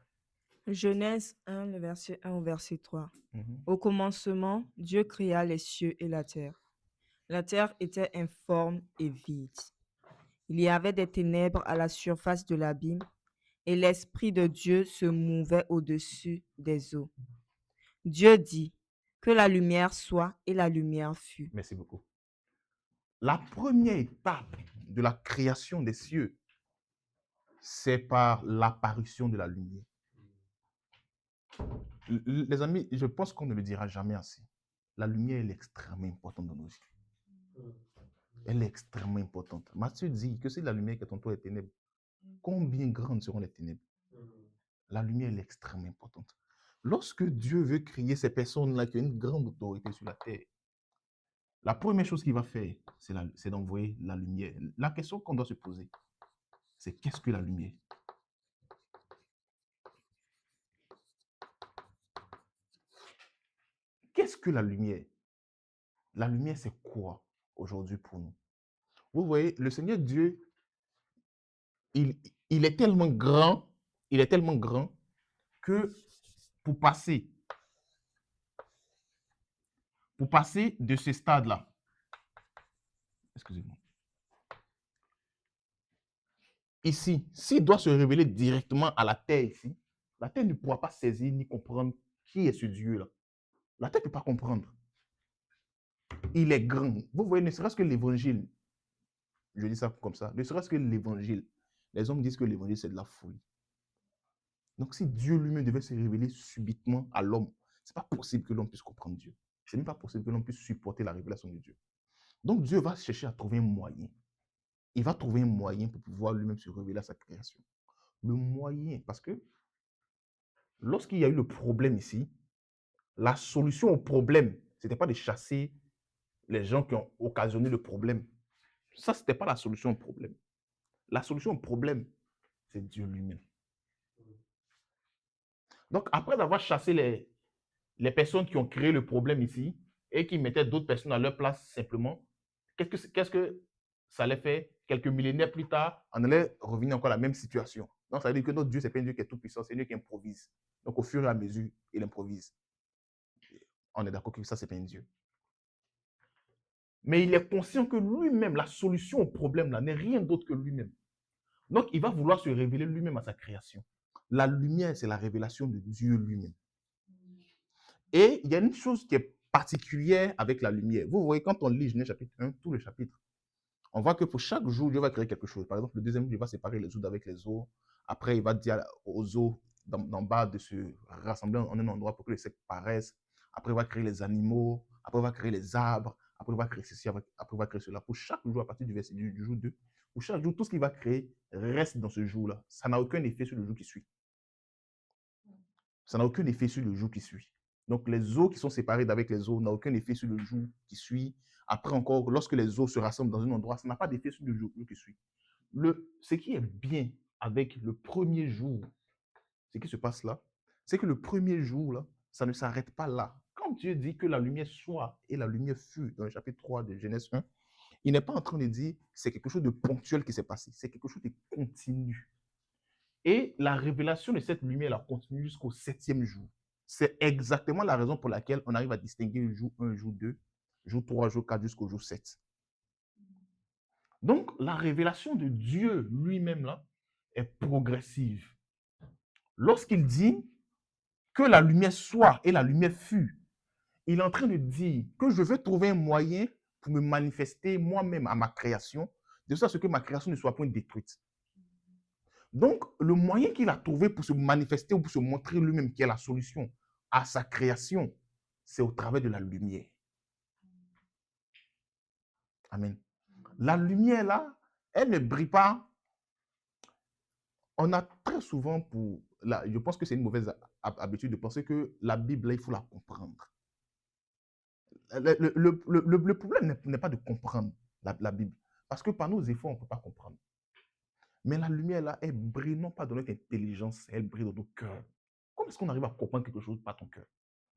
Genèse 1, le verset 1 au verset 3. Mhm. Au commencement, Dieu créa les cieux et la terre. La terre était informe et vide. Il y avait des ténèbres à la surface de l'abîme, et l'Esprit de Dieu se mouvait au-dessus des eaux. Dieu dit, que la lumière soit, et la lumière fut. Merci beaucoup. La première étape de la création des cieux, c'est par l'apparition de la lumière. Les amis, je pense qu'on ne le dira jamais assez. La lumière, elle est extrêmement importante dans nos vies. Elle est extrêmement importante. Matthieu dit que si la lumière qui est en toi est ténèbres, combien grandes seront les ténèbres? La lumière, elle est extrêmement importante. Lorsque Dieu veut créer ces personnes-là qui ont une grande autorité sur la terre, la première chose qu'il va faire, c'est d'envoyer la lumière. La question qu'on doit se poser, c'est qu'est-ce que la lumière? Qu'est-ce que la lumière? La lumière, c'est quoi aujourd'hui pour nous? Vous voyez, le Seigneur Dieu, il, il est tellement grand, que pour passer de ce stade-là, excusez-moi, ici, s'il doit se révéler directement à la terre ici, la terre ne pourra pas saisir ni comprendre qui est ce Dieu-là. La terre ne peut pas comprendre. Il est grand. Vous voyez, ne serait-ce que l'évangile, je dis ça comme ça, ne serait-ce que l'évangile, les hommes disent que l'évangile, c'est de la folie. Donc, si Dieu lui-même devait se révéler subitement à l'homme, ce n'est pas possible que l'homme puisse comprendre Dieu. Ce n'est pas possible que l'homme puisse supporter la révélation de Dieu. Donc, Dieu va chercher à trouver un moyen. Il va trouver un moyen pour pouvoir lui-même se révéler à sa création. Le moyen, parce que lorsqu'il y a eu le problème ici, la solution au problème, ce n'était pas de chasser les gens qui ont occasionné le problème. Ça, ce n'était pas la solution au problème. La solution au problème, c'est Dieu lui-même. Donc, après avoir chassé les personnes qui ont créé le problème ici et qui mettaient d'autres personnes à leur place simplement, qu'est-ce que ça allait faire? Quelques millénaires plus tard, on allait revenir encore à la même situation. Donc, ça veut dire que notre Dieu, ce n'est pas un Dieu qui est tout puissant, c'est un Dieu qui improvise. Donc, au fur et à mesure, il improvise. On est d'accord que ça, ce n'est pas un Dieu. Mais il est conscient que lui-même, la solution au problème là, n'est rien d'autre que lui-même. Donc, il va vouloir se révéler lui-même à sa création. La lumière, c'est la révélation de Dieu lui-même. Et il y a une chose qui est particulière avec la lumière. Vous voyez, quand on lit Genèse chapitre 1, tout le chapitre, on voit que pour chaque jour, Dieu va créer quelque chose. Par exemple, le deuxième jour, il va séparer les eaux d'avec les eaux. Après, il va dire aux eaux d'en bas de se rassembler en un endroit pour que les secs paraissent. Après, il va créer les animaux. Après, il va créer les arbres. Après, il va créer ceci. Après, il va créer cela. Pour chaque jour, à partir du verset du jour 2, pour chaque jour, tout ce qu'il va créer reste dans ce jour-là. Ça n'a aucun effet sur le jour qui suit. Ça n'a aucun effet sur le jour qui suit. Donc, les eaux qui sont séparées d'avec les eaux n'ont aucun effet sur le jour qui suit. Après encore, lorsque les eaux se rassemblent dans un endroit, ça n'a pas d'effet sur le jour qui suit. Ce qui est bien avec le premier jour, ce qui se passe là, c'est que le premier jour, là, ça ne s'arrête pas là. Quand Dieu dit que la lumière soit et la lumière fut, dans le chapitre 3 de Genèse 1, il n'est pas en train de dire que c'est quelque chose de ponctuel qui s'est passé, c'est quelque chose de continu. Et la révélation de cette lumière continue jusqu'au 7e jour. C'est exactement la raison pour laquelle on arrive à distinguer le jour 1, jour 2, jour 3, jour 4, jusqu'au jour 7. Donc, la révélation de Dieu lui-même là est progressive. Lorsqu'il dit que la lumière soit et la lumière fut, il est en train de dire que je veux trouver un moyen pour me manifester moi-même à ma création, de sorte que ma création ne soit point détruite. Donc, le moyen qu'il a trouvé pour se manifester ou pour se montrer lui-même qui est la solution à sa création, c'est au travers de la lumière. Amen. La lumière là, elle ne brille pas. On a très souvent je pense que c'est une mauvaise habitude de penser que la Bible, là, il faut la comprendre. Le problème n'est pas de comprendre la Bible. Parce que par nos efforts, on ne peut pas comprendre. Mais la lumière, là, elle brille non pas dans notre intelligence, elle brille dans nos cœurs. Comment est-ce qu'on arrive à comprendre quelque chose par ton cœur?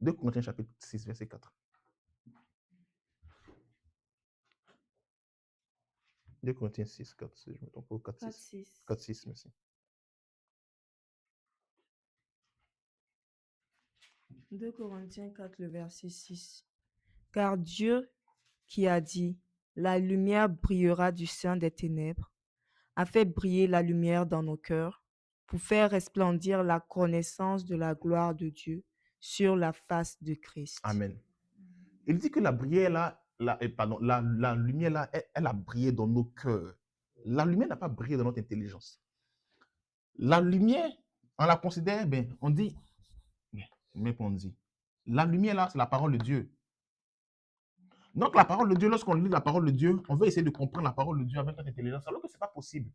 2 Corinthiens chapitre 6, verset 4. 2 Corinthiens 6, 4, si je me trompe pas, 4, 6. 4-6. 4, 6, merci. 2 Corinthiens 4, le verset 6. Car Dieu qui a dit, la lumière brillera du sein des ténèbres, a fait briller la lumière dans nos cœurs pour faire resplendir la connaissance de la gloire de Dieu sur la face de Christ. Amen. Il dit que la lumière là, elle a brillé dans nos cœurs. La lumière n'a pas brillé dans notre intelligence. La lumière, on la considère, on dit, mais on dit, la lumière là, c'est la parole de Dieu. Donc la parole de Dieu, lorsqu'on lit la parole de Dieu, on veut essayer de comprendre la parole de Dieu avec notre intelligence, alors que ce n'est pas possible.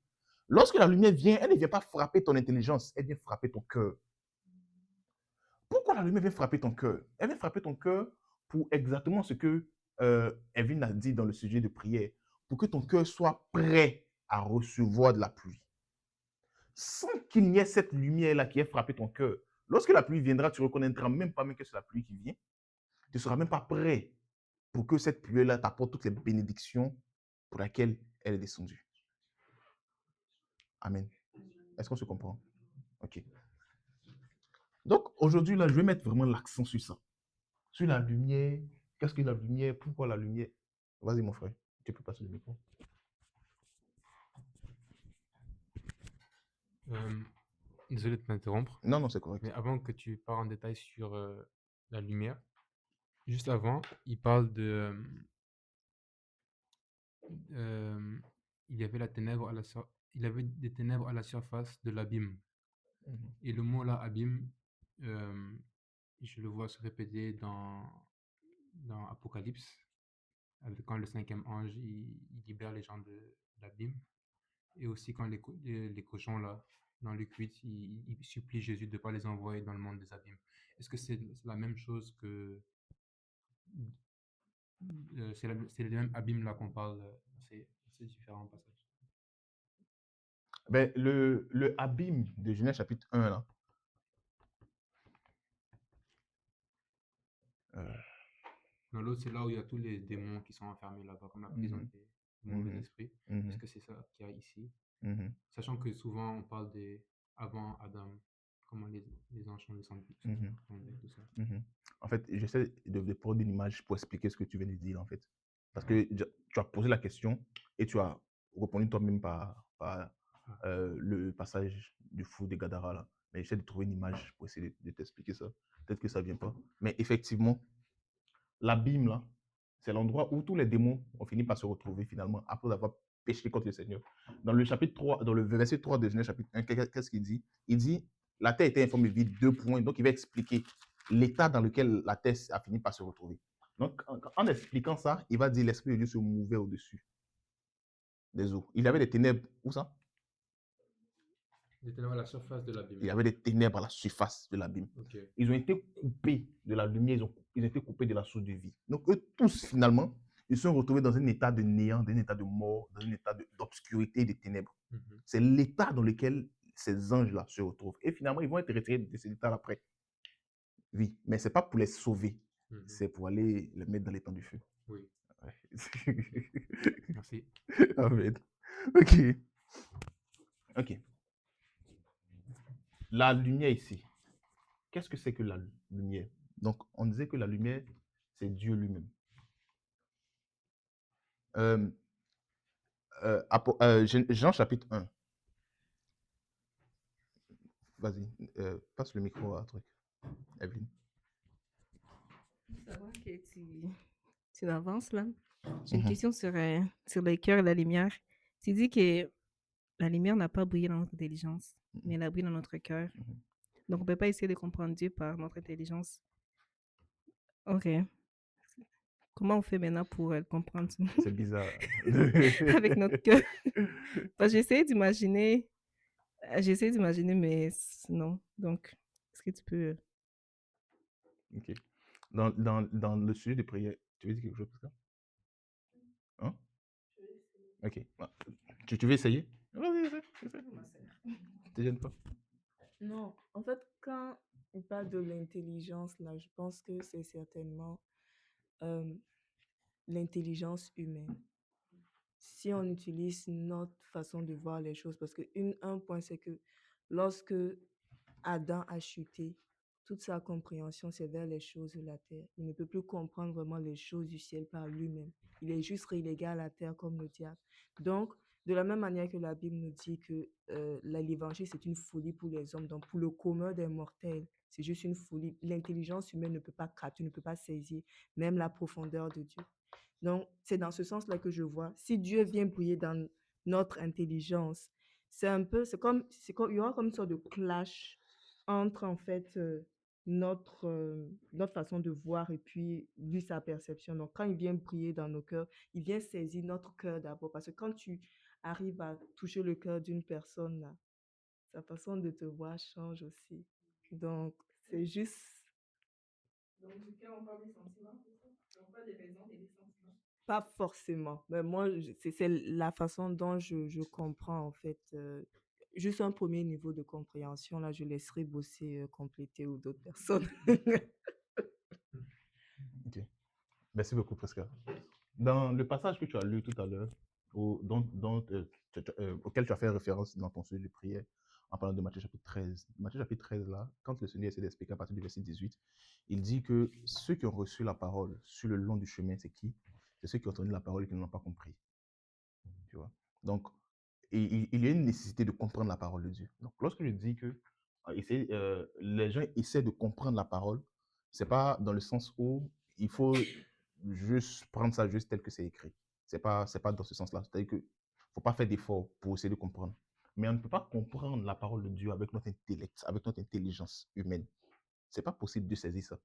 Lorsque la lumière vient, elle ne vient pas frapper ton intelligence, elle vient frapper ton cœur. Pourquoi la lumière vient frapper ton cœur? Elle vient frapper ton cœur pour exactement ce que Evelyne a dit dans le sujet de prière, pour que ton cœur soit prêt à recevoir de la pluie. Sans qu'il n'y ait cette lumière-là qui ait frappé ton cœur, lorsque la pluie viendra, tu ne reconnaîtras même pas que c'est la pluie qui vient. Tu ne seras même pas prêt pour que cette pluie-là t'apporte toutes les bénédictions pour lesquelles elle est descendue. Amen. Est-ce qu'on se comprend? Ok. Donc, aujourd'hui, là, je vais mettre vraiment l'accent sur ça. Sur la lumière. Qu'est-ce que la lumière? Pourquoi la lumière? Vas-y, mon frère. Tu peux passer le micro. Désolé de t'interrompre, Non, non, c'est correct. mais avant que tu parles en détail sur la lumière, juste avant, il parle de... il y avait la ténèbre à il y avait des ténèbres à la surface de l'abîme. Mhm. Et le mot là, abîme, je le vois se répéter dans Apocalypse, quand le 5e ange il libère les gens de l'abîme. Et aussi quand les cochons là, dans Luc 8, ils supplient Jésus de ne pas les envoyer dans le monde des abîmes. Est-ce que c'est la même chose que... c'est le même abîme là qu'on parle dans ces différents passages? Le abîme de Genèse chapitre 1, là. Dans l'autre, c'est là où il y a tous les démons qui sont enfermés là-bas, comme la prison des mauvais esprits. Est-ce que c'est ça qu'il y a ici? Sachant que souvent on parle des avant Adam, comment les anges sont descendus, tout ça. En fait, j'essaie de prendre une image pour expliquer ce que tu viens de dire, en fait. Parce que tu as posé la question et tu as répondu toi-même par le passage du fou de Gadara, là. Mais j'essaie de trouver une image pour essayer de t'expliquer ça. Peut-être que ça ne vient pas. Mais effectivement, l'abîme, là, c'est l'endroit où tous les démons ont fini par se retrouver finalement après avoir péché contre le Seigneur. Dans le chapitre 3, dans le verset 3 de Genèse chapitre 1, qu'est-ce qu'il dit? Il dit, la terre était informe et vide, 2 points. Donc, il va expliquer l'état dans lequel la terre a fini par se retrouver. Donc, en expliquant ça, il va dire, l'Esprit de Dieu se mouvait au-dessus des eaux. Il y avait des ténèbres. Où ça? Des ténèbres à la surface de l'abîme. Il y avait des ténèbres à la surface de l'abîme. Okay. Ils ont été coupés de la lumière, ils ont été coupés de la source de vie. Donc, eux tous, finalement, ils se sont retrouvés dans un état de néant, dans un état de mort, dans un état d'obscurité et de ténèbres. C'est l'état dans lequel ces anges-là se retrouvent. Et finalement, ils vont être retirés de cet état après. Oui, mais ce n'est pas pour les sauver, c'est pour aller les mettre dans les temps du feu. Oui. Ouais. Merci. Amen. Ok. Ok. La lumière ici. Qu'est-ce que c'est que la lumière? Donc, on disait que la lumière, c'est Dieu lui-même. Jean chapitre 1. Vas-y, passe le micro à un truc. Evelyne. Avant que tu avances là, j'ai une question sur le cœur et la lumière. Tu dis que la lumière n'a pas brillé dans notre intelligence, mais elle a brillé dans notre cœur. Donc, on ne peut pas essayer de comprendre Dieu par notre intelligence. Ok. Comment on fait maintenant pour le comprendre? C'est bizarre. Avec notre cœur. J'essaie d'imaginer, mais non. Donc, est-ce que tu peux... Ok. Dans le sujet de prière, tu veux dire quelque chose pour ça? Hein? Ok. Tu veux essayer? Vas-y, essaie. Ne te gêne pas. Non, en fait, quand On parle de l'intelligence, là. Je pense que c'est certainement euh, l'intelligence humaine. Si on utilise notre façon de voir les choses, parce que un point, c'est que lorsque Adam a chuté, toute sa compréhension, c'est vers les choses de la terre. Il ne peut plus comprendre vraiment les choses du ciel par lui-même. Il est juste relégué à la terre comme le diable. Donc, de la même manière que la Bible nous dit que l'évangile, c'est une folie pour les hommes, donc pour le commun des mortels, c'est juste une folie. L'intelligence humaine ne peut pas capter, ne peut pas saisir même la profondeur de Dieu. Donc, c'est dans ce sens-là que je vois. Si Dieu vient briller dans notre intelligence, c'est il y aura comme une sorte de clash entre, en fait, notre façon de voir et puis lui, sa perception. Donc, quand il vient briller dans nos cœurs, il vient saisir notre cœur d'abord. Parce que quand tu arrives à toucher le cœur d'une personne, là, sa façon de te voir change aussi. Donc, c'est juste... Donc, du cœur, on parle des sentiments, c'est ça? On parle des raisons et des sentiments. Pas forcément, mais moi, c'est la façon dont je comprends, en fait. Juste un premier niveau de compréhension, là, je laisserai bosser, compléter ou d'autres personnes. Ok. Merci beaucoup, Presca. Dans le passage que tu as lu tout à l'heure, auquel tu as fait référence dans ton sujet de prière, en parlant de Matthieu chapitre 13. Matthieu chapitre 13, là, quand le Seigneur essaie d'expliquer à partir du verset 18, il dit que ceux qui ont reçu la parole sur le long du chemin, c'est qui? C'est ceux qui ont entendu la parole et qui ne l'ont pas compris. Tu vois? Donc, il y a une nécessité de comprendre la parole de Dieu. Donc, lorsque je dis que les gens essaient de comprendre la parole, c'est pas dans le sens où il faut juste prendre ça juste tel que c'est écrit. C'est pas dans ce sens-là. C'est-à-dire que faut pas faire d'efforts pour essayer de comprendre. Mais on ne peut pas comprendre la parole de Dieu avec notre intellect, avec notre intelligence humaine. C'est pas possible de saisir ça.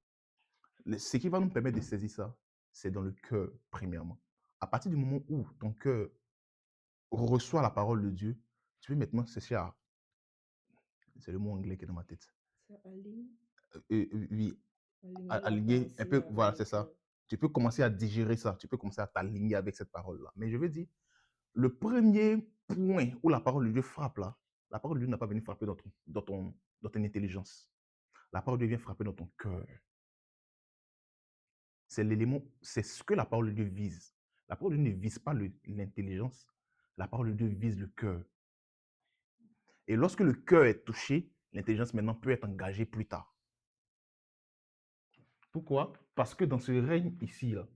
Ce qui va nous permettre de saisir ça, c'est dans le cœur, premièrement. À partir du moment où ton cœur reçoit la parole de Dieu, tu peux maintenant chercher à... C'est le mot anglais qui est dans ma tête. Ça aligne, Oui, aligner la aligner un peu, pensée voilà, avec... c'est ça. Tu peux commencer à digérer ça, tu peux commencer à t'aligner avec cette parole-là. Mais je veux dire, le premier point où la parole de Dieu frappe là, la parole de Dieu n'a pas venu frapper dans ton intelligence. La parole de Dieu vient frapper dans ton cœur. C'est l'élément, c'est ce que la parole de Dieu vise. La parole de Dieu ne vise pas l'intelligence, la parole de Dieu vise le cœur. Et lorsque le cœur est touché, l'intelligence maintenant peut être engagée plus tard. Pourquoi? Parce que dans ce règne ici, là,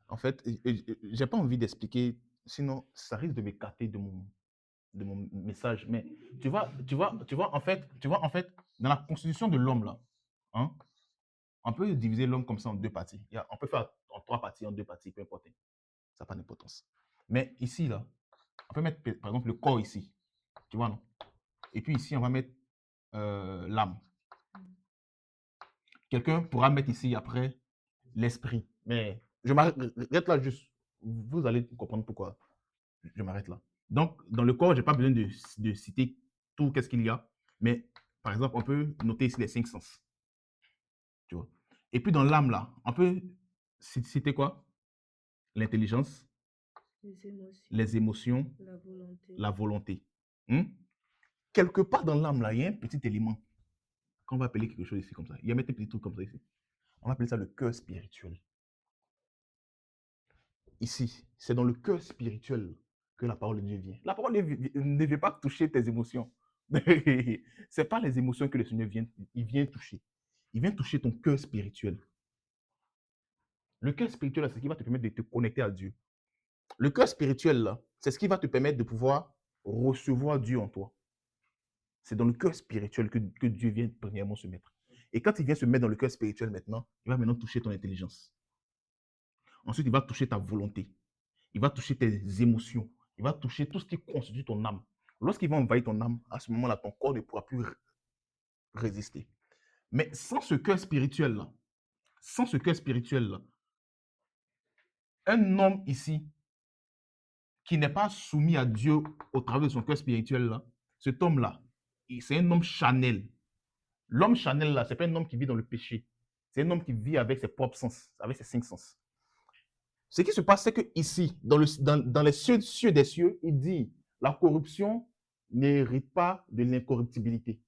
en fait, j'ai pas envie d'expliquer, sinon ça risque de m'écarter de mon message. Mais tu vois, en fait, dans la constitution de l'homme là, hein, on peut diviser l'homme comme ça en deux parties. On peut faire en trois parties, en deux parties, peu importe. Ça n'a pas d'importance. Mais ici là, on peut mettre par exemple le corps ici, tu vois non? Et puis ici on va mettre l'âme. Quelqu'un pourra mettre ici après l'esprit. Mais je m'arrête là juste. Vous allez comprendre pourquoi je m'arrête là. Donc, dans le corps, je n'ai pas besoin de citer tout qu'est-ce qu'il y a. Mais, par exemple, on peut noter ici les 5 sens. Tu vois. Et puis, dans l'âme, là, on peut citer quoi? L'intelligence, les émotions, la volonté. Quelque part dans l'âme, là, il y a un petit élément qu'on va appeler quelque chose ici comme ça. Il y a un petit truc comme ça ici. On va appeler ça le cœur spirituel. Ici, c'est dans le cœur spirituel que la parole de Dieu vient. La parole ne vient pas toucher tes émotions. Ce n'est pas les émotions que le Seigneur vient toucher. Il vient toucher ton cœur spirituel. Le cœur spirituel, c'est ce qui va te permettre de te connecter à Dieu. Le cœur spirituel, là, c'est ce qui va te permettre de pouvoir recevoir Dieu en toi. C'est dans le cœur spirituel que Dieu vient premièrement se mettre. Et quand il vient se mettre dans le cœur spirituel maintenant, il va maintenant toucher ton intelligence. Ensuite, il va toucher ta volonté. Il va toucher tes émotions. Il va toucher tout ce qui constitue ton âme. Lorsqu'il va envahir ton âme, à ce moment-là, ton corps ne pourra plus résister. Mais sans ce cœur spirituel-là, un homme ici qui n'est pas soumis à Dieu au travers de son cœur spirituel-là, cet homme-là, c'est un homme charnel. L'homme charnel, là, ce n'est pas un homme qui vit dans le péché. C'est un homme qui vit avec ses propres sens, avec ses 5 sens. Ce qui se passe, c'est que ici, dans les cieux des cieux, il dit la corruption n'hérite pas de l'incorruptibilité.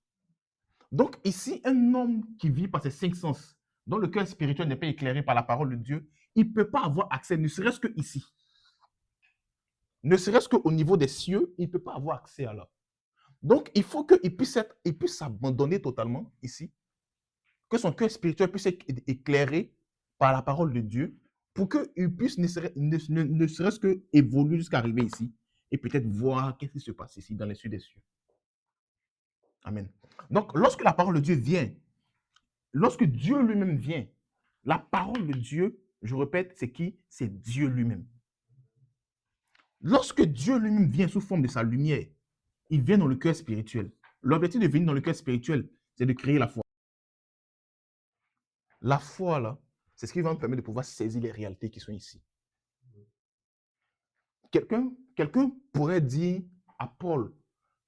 Donc ici, un homme qui vit par ses 5 sens, dont le cœur spirituel n'est pas éclairé par la parole de Dieu, il ne peut pas avoir accès, ne serait-ce que ici. Ne serait-ce qu'au niveau des cieux, il ne peut pas avoir accès à là. Donc, il faut qu'il puisse s'abandonner totalement ici, que son cœur spirituel puisse être éclairé par la parole de Dieu, pour qu'il puisse ne serait-ce que évoluer jusqu'à arriver ici, et peut-être voir qu'est-ce qui se passe ici, dans les cieux des cieux. Amen. Donc, lorsque la parole de Dieu vient, lorsque Dieu lui-même vient, la parole de Dieu, je répète, c'est qui? C'est Dieu lui-même. Lorsque Dieu lui-même vient sous forme de sa lumière, il vient dans le cœur spirituel. L'objectif de venir dans le cœur spirituel, c'est de créer la foi. La foi, là, c'est ce qui va nous permettre de pouvoir saisir les réalités qui sont ici. Quelqu'un pourrait dire à Paul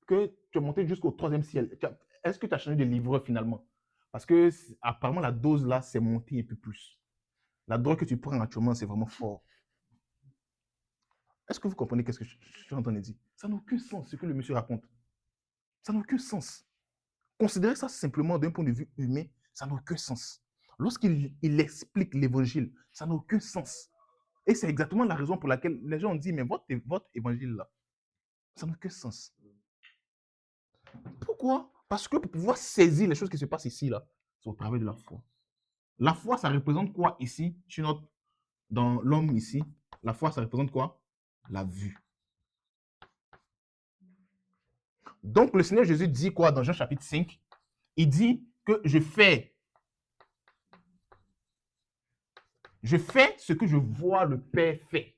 que tu es monté jusqu'au 3e ciel. Est-ce que tu as changé de livreur finalement? Parce que apparemment, la dose là, c'est monté un peu plus. La drogue que tu prends actuellement, c'est vraiment fort. Est-ce que vous comprenez ce que je suis en train de dire? Ça n'a aucun sens ce que le monsieur raconte. Ça n'a aucun sens. Considérez ça simplement d'un point de vue humain, ça n'a aucun sens. Lorsqu'il explique l'évangile, ça n'a aucun sens. Et c'est exactement la raison pour laquelle les gens ont dit, mais votre évangile là, ça n'a aucun sens. Pourquoi? Parce que pour pouvoir saisir les choses qui se passent ici, là, c'est au travers de la foi. La foi, ça représente quoi ici, dans l'homme ici? La foi, ça représente quoi? La vue. Donc, le Seigneur Jésus dit quoi dans Jean chapitre 5? Il dit que je fais ce que je vois le Père faire.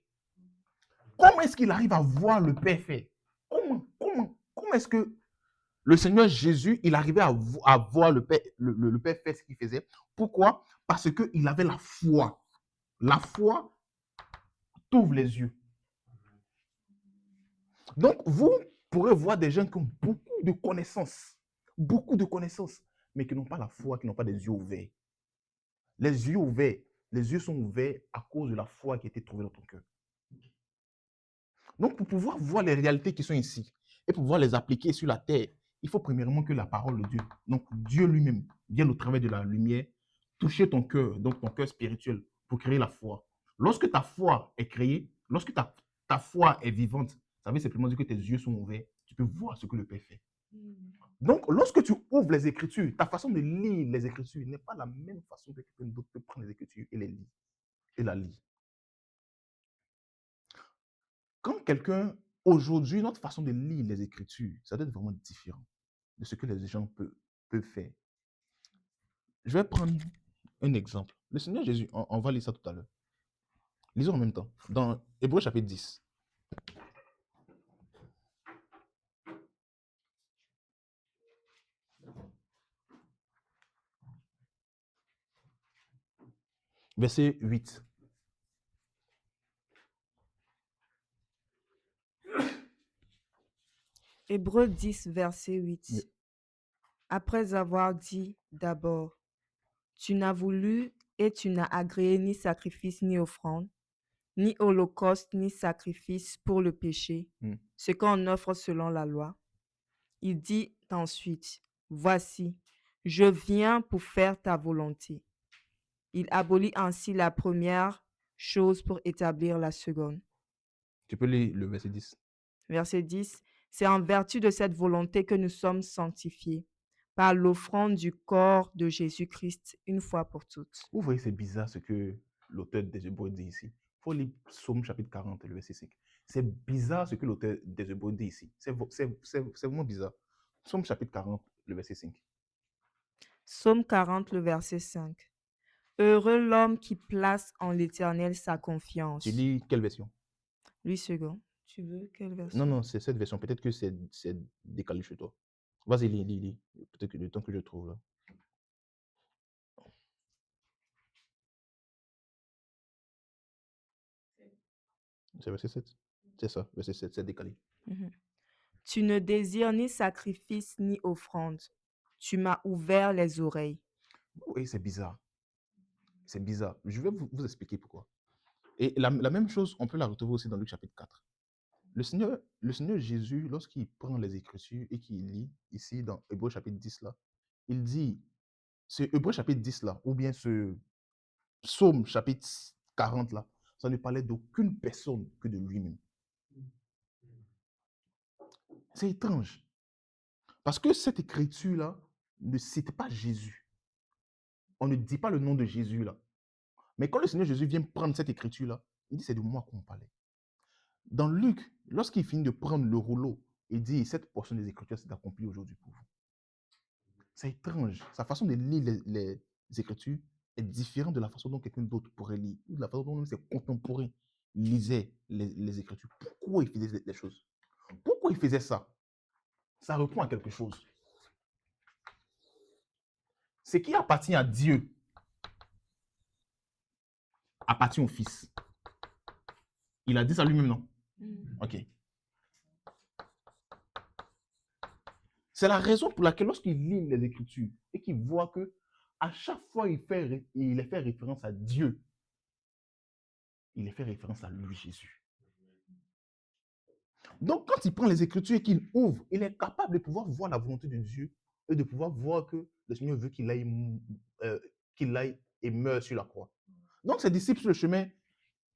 Comment est-ce qu'il arrive à voir le Père faire? Comment est-ce que le Seigneur Jésus, il arrivait à voir le Père, le Père faire ce qu'il faisait? Pourquoi? Parce qu'il avait la foi. La foi t'ouvre les yeux. Donc, vous pourrez voir des gens qui ont beaucoup de connaissances, mais qui n'ont pas la foi, qui n'ont pas des yeux ouverts. Les yeux sont ouverts à cause de la foi qui a été trouvée dans ton cœur. Donc, pour pouvoir voir les réalités qui sont ici et pouvoir les appliquer sur la terre, il faut premièrement que la parole de Dieu, donc Dieu lui-même, vienne au travers de la lumière, toucher ton cœur, donc ton cœur spirituel, pour créer la foi. Lorsque ta foi est créée, lorsque ta foi est vivante, ça veut simplement dire que tes yeux sont ouverts, tu peux voir ce que le Père fait. Donc, lorsque tu ouvres les Écritures, ta façon de lire les Écritures n'est pas la même façon que quelqu'un d'autre peut prendre les Écritures et les lire, et la lire. Quand quelqu'un, aujourd'hui, notre façon de lire les Écritures, ça doit être vraiment différent de ce que les gens peuvent faire. Je vais prendre un exemple. Le Seigneur Jésus, on va lire ça tout à l'heure. Lisons en même temps. Dans Hébreux chapitre 10. Verset 8. Hébreux 10, verset 8. Oui. Après avoir dit d'abord, tu n'as voulu et tu n'as agréé ni sacrifice ni offrande, ni holocauste ni sacrifice pour le péché, ce qu'on offre selon la loi. Il dit ensuite, voici, je viens pour faire ta volonté. Il abolit ainsi la première chose pour établir la seconde. Tu peux lire le verset 10. Verset 10. C'est en vertu de cette volonté que nous sommes sanctifiés par l'offrande du corps de Jésus-Christ une fois pour toutes. Vous voyez, c'est bizarre ce que l'auteur des Hébreux dit ici. Il faut lire Psaume chapitre 40, le verset 5. C'est bizarre ce que l'auteur des Hébreux dit ici. C'est vraiment bizarre. Psaume chapitre 40, le verset 5. Psaume 40, le verset 5. Heureux l'homme qui place en l'Éternel sa confiance. Tu lis quelle version? 8 secondes. Tu veux quelle version? Non, c'est cette version. Peut-être que c'est décalé chez toi. Vas-y, lis. Peut-être que le temps que je trouve là. C'est verset 7. C'est ça, verset 7, c'est décalé. Tu ne désires ni sacrifice ni offrande. Tu m'as ouvert les oreilles. Oui, c'est bizarre. C'est bizarre. Je vais vous expliquer pourquoi. Et la même chose, on peut la retrouver aussi dans Luc chapitre 4. Le Seigneur Jésus, lorsqu'il prend les Écritures et qu'il lit ici dans Hébreux chapitre 10 là, il dit, c'est Hébreu chapitre 10 là, ou bien ce psaume chapitre 40 là, ça ne parlait d'aucune personne que de lui-même. C'est étrange. Parce que cette écriture-là ne cite pas Jésus. On ne dit pas le nom de Jésus là. Mais quand le Seigneur Jésus vient prendre cette écriture-là, il dit c'est de moi qu'on parlait. Dans Luc, lorsqu'il finit de prendre le rouleau, il dit cette portion des Écritures s'est accomplie aujourd'hui pour vous. C'est étrange. Sa façon de lire les Écritures est différente de la façon dont quelqu'un d'autre pourrait lire, ou de la façon dont même ses contemporains lisaient les Écritures. Pourquoi il faisait les choses? Pourquoi il faisait ça? Ça répond à quelque chose. Ce qui appartient à Dieu appartient au Fils. Il a dit ça lui-même, non? Ok. C'est la raison pour laquelle lorsqu'il lit les Écritures et qu'il voit que à chaque fois il est fait référence à Dieu, il est fait référence à lui, Jésus. Donc quand il prend les Écritures et qu'il ouvre, il est capable de pouvoir voir la volonté de Dieu et de pouvoir voir que le Seigneur veut qu'il aille et meure sur la croix. Donc ses disciples sur le chemin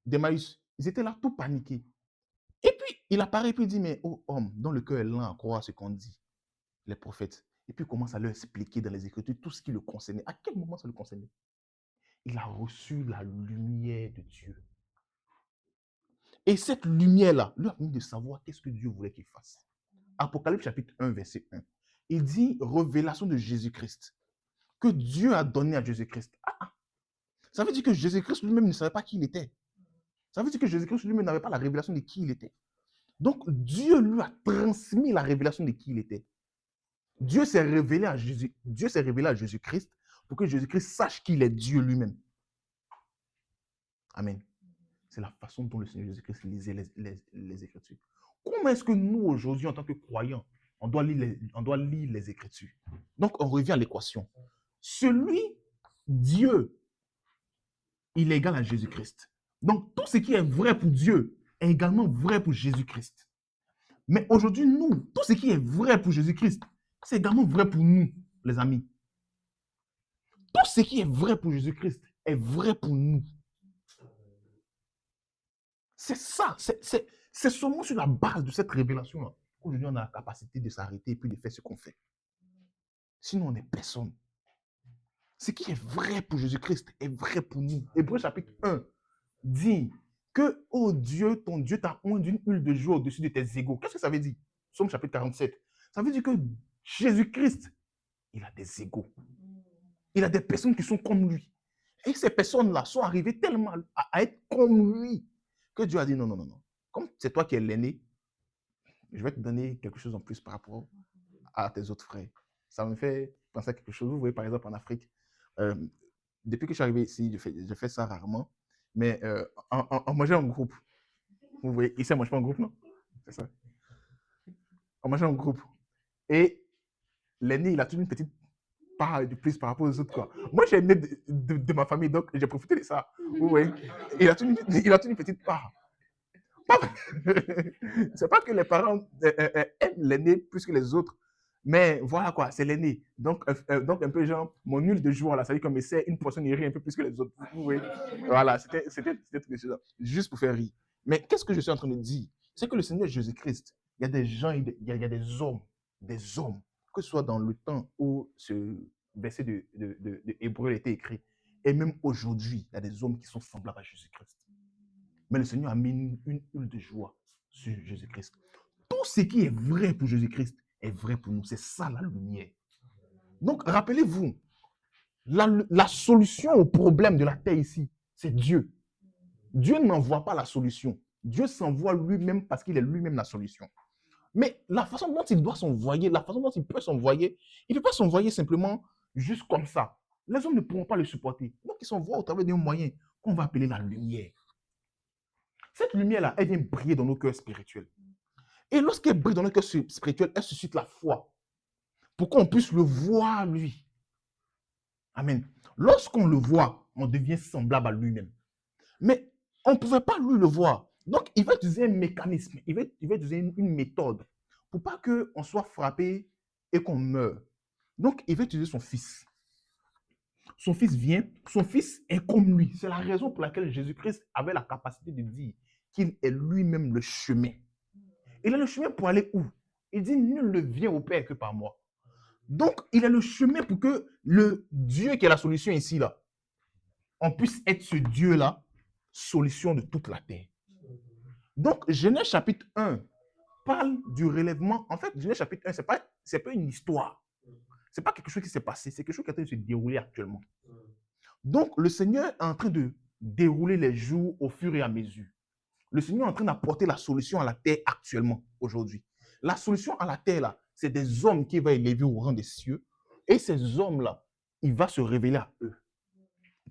d'Emmaüs, ils étaient là tout paniqués. Et puis il apparaît et puis il dit, mais ô homme, dont le cœur est lent à croire ce qu'on dit, les prophètes. Et puis il commence à leur expliquer dans les Écritures tout ce qui le concernait. À quel moment ça le concernait? Il a reçu la lumière de Dieu. Et cette lumière-là lui a permis de savoir qu'est-ce que Dieu voulait qu'il fasse. Apocalypse chapitre 1, verset 1. Il dit révélation de Jésus-Christ. Que Dieu a donné à Jésus-Christ. Ça veut dire que Jésus-Christ lui-même ne savait pas qui il était. Ça veut dire que Jésus-Christ lui-même n'avait pas la révélation de qui il était. Donc Dieu lui a transmis la révélation de qui il était. Dieu s'est révélé à Jésus-Christ pour que Jésus-Christ sache qu'il est Dieu lui-même. Amen. C'est la façon dont le Seigneur Jésus-Christ lisait les Écritures. Comment est-ce que nous, aujourd'hui, en tant que croyants, on doit lire les Écritures? Donc, on revient à l'équation. Celui, Dieu, il est égal à Jésus-Christ. Donc, tout ce qui est vrai pour Dieu est également vrai pour Jésus-Christ. Mais aujourd'hui, nous, tout ce qui est vrai pour Jésus-Christ, c'est également vrai pour nous, les amis. Tout ce qui est vrai pour Jésus-Christ est vrai pour nous. C'est ça, c'est seulement sur la base de cette révélation-là qu'aujourd'hui on a la capacité de s'arrêter et puis de faire ce qu'on fait. Sinon, on n'est personne. Ce qui est vrai pour Jésus-Christ est vrai pour nous. Hébreu chapitre 1 dit que, oh Dieu, ton Dieu t'a oint d'une huile de joie au-dessus de tes égaux. Qu'est-ce que ça veut dire? Psaume chapitre 47. Ça veut dire que Jésus-Christ, il a des égaux. Il a des personnes qui sont comme lui. Et ces personnes-là sont arrivées tellement à être comme lui que Dieu a dit non, non, non, non. Comme c'est toi qui es l'aîné, je vais te donner quelque chose en plus par rapport à tes autres frères. Ça me fait penser à quelque chose. Vous voyez, par exemple, en Afrique, depuis que je suis arrivé ici, je fais ça rarement, mais on mangeait en groupe. Vous voyez, ici, on ne mange pas en groupe, non? C'est ça. On mangeait en groupe. Et l'aîné, il a toujours une petite part de plus par rapport aux autres, quoi. Moi, j'ai l'aîné de ma famille, donc j'ai profité de ça. Vous voyez, il a toujours une petite part. C'est pas que les parents aiment l'aîné plus que les autres, mais voilà quoi, c'est l'aîné. Donc un peu genre, mon huile de joie là, ça veut dire qu'on essaie une portion de riz un peu plus que les autres. Vous voyez, voilà, c'était juste pour faire rire. Mais qu'est-ce que je suis en train de dire? C'est que le Seigneur Jésus-Christ, il y a des gens, il y a des hommes, que ce soit dans le temps où ce verset de Hébreu a été écrit, et même aujourd'hui, il y a des hommes qui sont semblables à Jésus-Christ. Mais le Seigneur a mis une huile de joie sur Jésus-Christ. Tout ce qui est vrai pour Jésus-Christ est vrai pour nous. C'est ça la lumière. Donc, rappelez-vous, la solution au problème de la terre ici, c'est Dieu. Dieu n'envoie pas la solution. Dieu s'envoie lui-même parce qu'il est lui-même la solution. Mais la façon dont il doit s'envoyer, la façon dont il peut s'envoyer, il ne peut pas s'envoyer simplement juste comme ça. Les hommes ne pourront pas le supporter. Donc, il s'envoie au travers d'un moyen qu'on va appeler la lumière. Cette lumière-là, elle vient briller dans nos cœurs spirituels. Et lorsqu'elle brille dans nos cœurs spirituels, elle suscite la foi. Pour qu'on puisse le voir, lui. Amen. Lorsqu'on le voit, on devient semblable à lui-même. Mais on ne pouvait pas lui le voir. Donc, il va utiliser un mécanisme, il va utiliser une méthode pour pas qu'on soit frappé et qu'on meure. Donc, il veut utiliser son fils. Son fils vient, son fils est comme lui. C'est la raison pour laquelle Jésus-Christ avait la capacité de dire qu'il est lui-même le chemin. Il est le chemin pour aller où? Il dit, nul ne vient au Père que par moi. Donc, il est le chemin pour que le Dieu qui est la solution ici, là, on puisse être ce Dieu-là, solution de toute la terre. Donc, Genèse chapitre 1 parle du relèvement. En fait, Genèse chapitre 1, c'est pas une histoire. Ce n'est pas quelque chose qui s'est passé, c'est quelque chose qui est en train de se dérouler actuellement. Donc, le Seigneur est en train de dérouler les jours au fur et à mesure. Le Seigneur est en train d'apporter la solution à la terre actuellement, aujourd'hui. La solution à la terre, là, c'est des hommes qui vont élever au rang des cieux. Et ces hommes-là, il va se révéler à eux.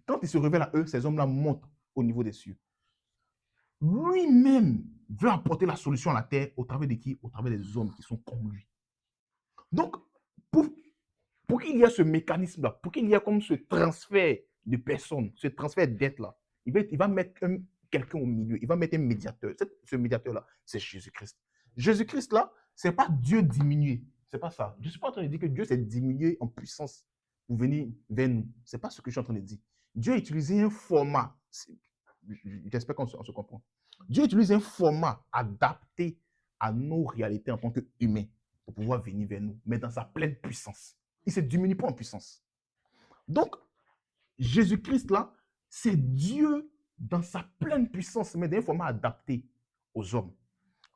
Quand il se révèle à eux, ces hommes-là montent au niveau des cieux. Lui-même veut apporter la solution à la terre au travers de qui? Au travers des hommes qui sont comme lui. Donc, pour qu'il y ait ce mécanisme-là, pour qu'il y ait comme ce transfert de personnes, ce transfert d'être-là, il va mettre quelqu'un au milieu, il va mettre un médiateur. Ce médiateur-là, c'est Jésus-Christ. Jésus-Christ-là, ce n'est pas Dieu diminué. Ce n'est pas ça. Je ne suis pas en train de dire que Dieu s'est diminué en puissance pour venir vers nous. Ce n'est pas ce que je suis en train de dire. Dieu a utilisé un format. J'espère qu'on se comprend. Dieu utilise un format adapté à nos réalités en tant qu'humains pour pouvoir venir vers nous, mais dans sa pleine puissance. Il ne se diminue pas en puissance. Donc, Jésus-Christ, là, c'est Dieu dans sa pleine puissance, mais d'un format adapté aux hommes.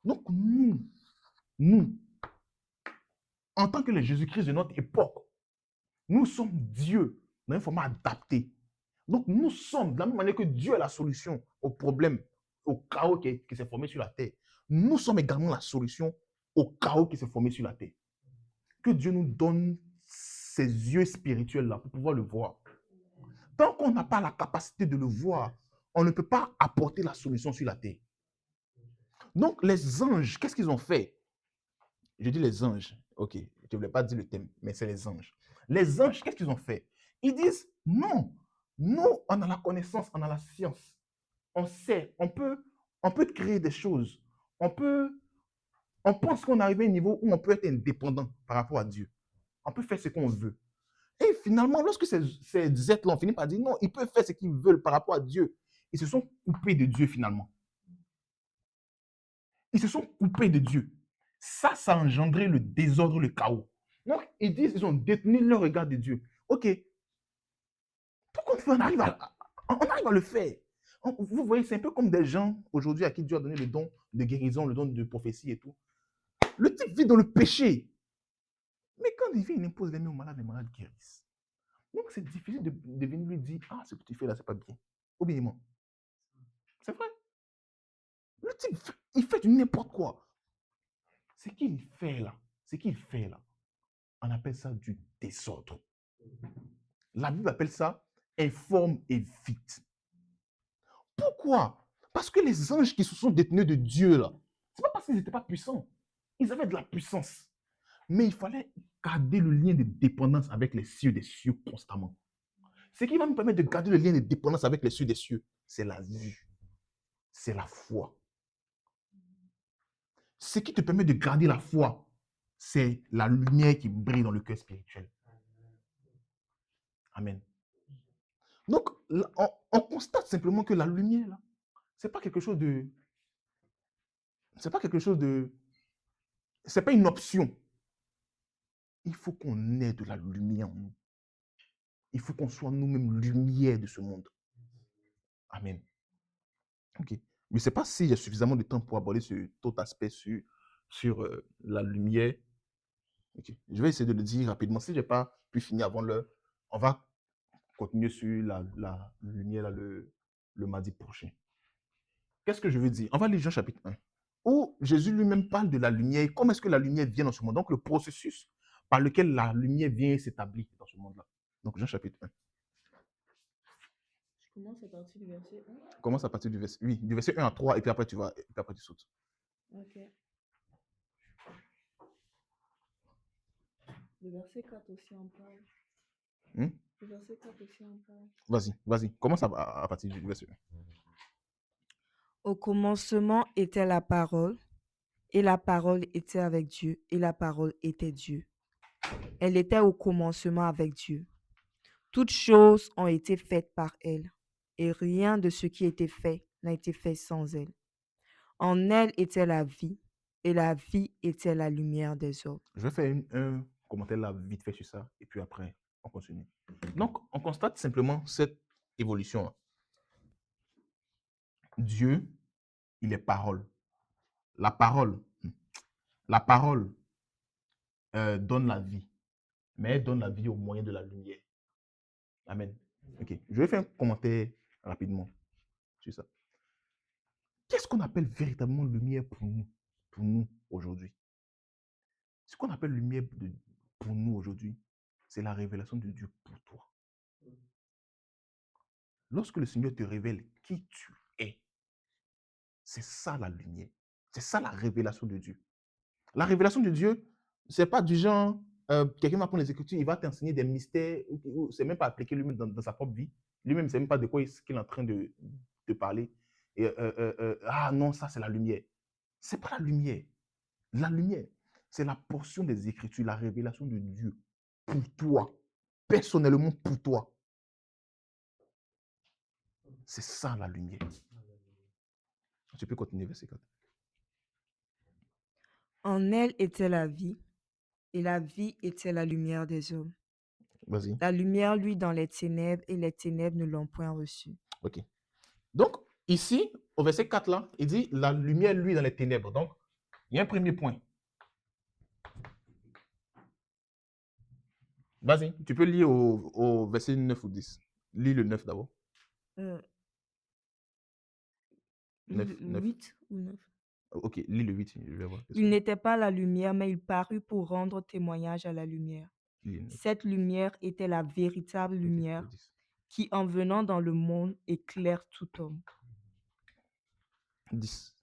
Donc, nous, en tant que le Jésus-Christ de notre époque, nous sommes Dieu dans un format adapté. Donc, nous sommes, de la même manière que Dieu est la solution au problème, au chaos qui s'est formé sur la terre, nous sommes également la solution au chaos qui s'est formé sur la terre. Que Dieu nous donne ces yeux spirituels-là pour pouvoir le voir. Tant qu'on n'a pas la capacité de le voir, on ne peut pas apporter la solution sur la terre. Donc, les anges, qu'est-ce qu'ils ont fait? Je dis les anges. Ok, je ne voulais pas dire le thème, mais c'est les anges. Les anges, qu'est-ce qu'ils ont fait? Ils disent, non, nous, on a la connaissance, on a la science. On sait, on peut créer des choses. On pense qu'on est arrivé à un niveau où on peut être indépendant par rapport à Dieu. On peut faire ce qu'on veut. Et finalement, lorsque ces êtres-là ont fini par dire non, ils peuvent faire ce qu'ils veulent par rapport à Dieu, ils se sont coupés de Dieu finalement. Ils se sont coupés de Dieu. Ça a engendré le désordre, le chaos. Donc, ils disent, ils ont détenu leur regard de Dieu. Ok, tout compte fait, on arrive à le faire. Vous voyez, c'est un peu comme des gens aujourd'hui à qui Dieu a donné le don de guérison, le don de prophétie et tout. Le type vit dans le péché. Mais quand il vient, il impose les mains aux malades, les malades guérissent. Donc, c'est difficile de venir lui dire, ah, ce que tu fais là, c'est pas bien. Obéis-moi. C'est vrai. Le type, il fait du n'importe quoi. Ce qu'il fait là, on appelle ça du désordre. La Bible appelle ça informe et vite. Pourquoi? Parce que les anges qui se sont détenus de Dieu là, c'est pas parce qu'ils n'étaient pas puissants. Ils avaient de la puissance. Mais il fallait garder le lien de dépendance avec les cieux des cieux constamment. Ce qui va nous permettre de garder le lien de dépendance avec les cieux des cieux, c'est la vue, c'est la foi. Ce qui te permet de garder la foi, c'est la lumière qui brille dans le cœur spirituel. Amen. Donc, on constate simplement que la lumière, là, c'est pas quelque chose de... C'est pas une option. Il faut qu'on ait de la lumière en nous. Il faut qu'on soit nous-mêmes lumière de ce monde. Amen. Ok. Mais je ne sais pas s'il y a suffisamment de temps pour aborder cet autre aspect sur la lumière. Okay. Je vais essayer de le dire rapidement. Si je n'ai pas pu finir avant l'heure, on va continuer sur la lumière là, le mardi prochain. Qu'est-ce que je veux dire? On va lire Jean chapitre 1, où Jésus lui-même parle de la lumière. Comment est-ce que la lumière vient dans ce monde? Donc, le processus par lequel la lumière vient s'établir dans ce monde-là. Donc, Jean chapitre 1. Je commence à partir du verset 1. Commence à partir du verset, oui, du verset 1 à 3, et puis après tu sautes. Ok. Le verset 4 aussi en parle. Le verset 4 aussi en parle. Vas-y. Commence à partir du verset 1. Au commencement était la parole, et la parole était avec Dieu, et la parole était Dieu. Elle était au commencement avec Dieu. Toutes choses ont été faites par elle, et rien de ce qui a été fait n'a été fait sans elle. En elle était la vie, et la vie était la lumière des hommes. Je vais faire un commentaire là vite fait sur ça, et puis après, on continue. Donc, on constate simplement cette évolution. Dieu, il est parole. La parole donne la vie, mais elle donne la vie au moyen de la lumière. Amen. Ok, je vais faire un commentaire rapidement sur ça. Qu'est-ce qu'on appelle véritablement lumière pour nous aujourd'hui? Ce qu'on appelle lumière pour nous aujourd'hui, c'est la révélation de Dieu pour toi. Lorsque le Seigneur te révèle qui tu es, c'est ça la lumière. C'est ça la révélation de Dieu. La révélation de Dieu, c'est pas du genre, quelqu'un va prendre les Écritures, il va t'enseigner des mystères, c'est même pas appliqué lui-même dans sa propre vie. Lui-même, c'est même pas de quoi qu'il est en train de parler. Et, ah non, ça c'est la lumière. C'est pas la lumière. La lumière, c'est la portion des Écritures, la révélation de Dieu pour toi, personnellement pour toi. C'est ça la lumière. Tu peux continuer, verset 4. En elle était la vie, et la vie était la lumière des hommes. Vas-y. La lumière, lui, dans les ténèbres, et les ténèbres ne l'ont point reçue. Ok. Donc, ici, au verset 4, là, il dit la lumière, lui, dans les ténèbres. Donc, il y a un premier point. Vas-y, tu peux lire au verset 9 ou 10. Lis le 9 d'abord. Euh, 9, 9. 8 ou 9. Ok, lis le 8, je vais voir. Il n'était pas la lumière, mais il parut pour rendre témoignage à la lumière. Lis le 9. Cette lumière était la véritable Ok, lumière le 10. qui, en venant dans le monde, éclaire tout homme. 10.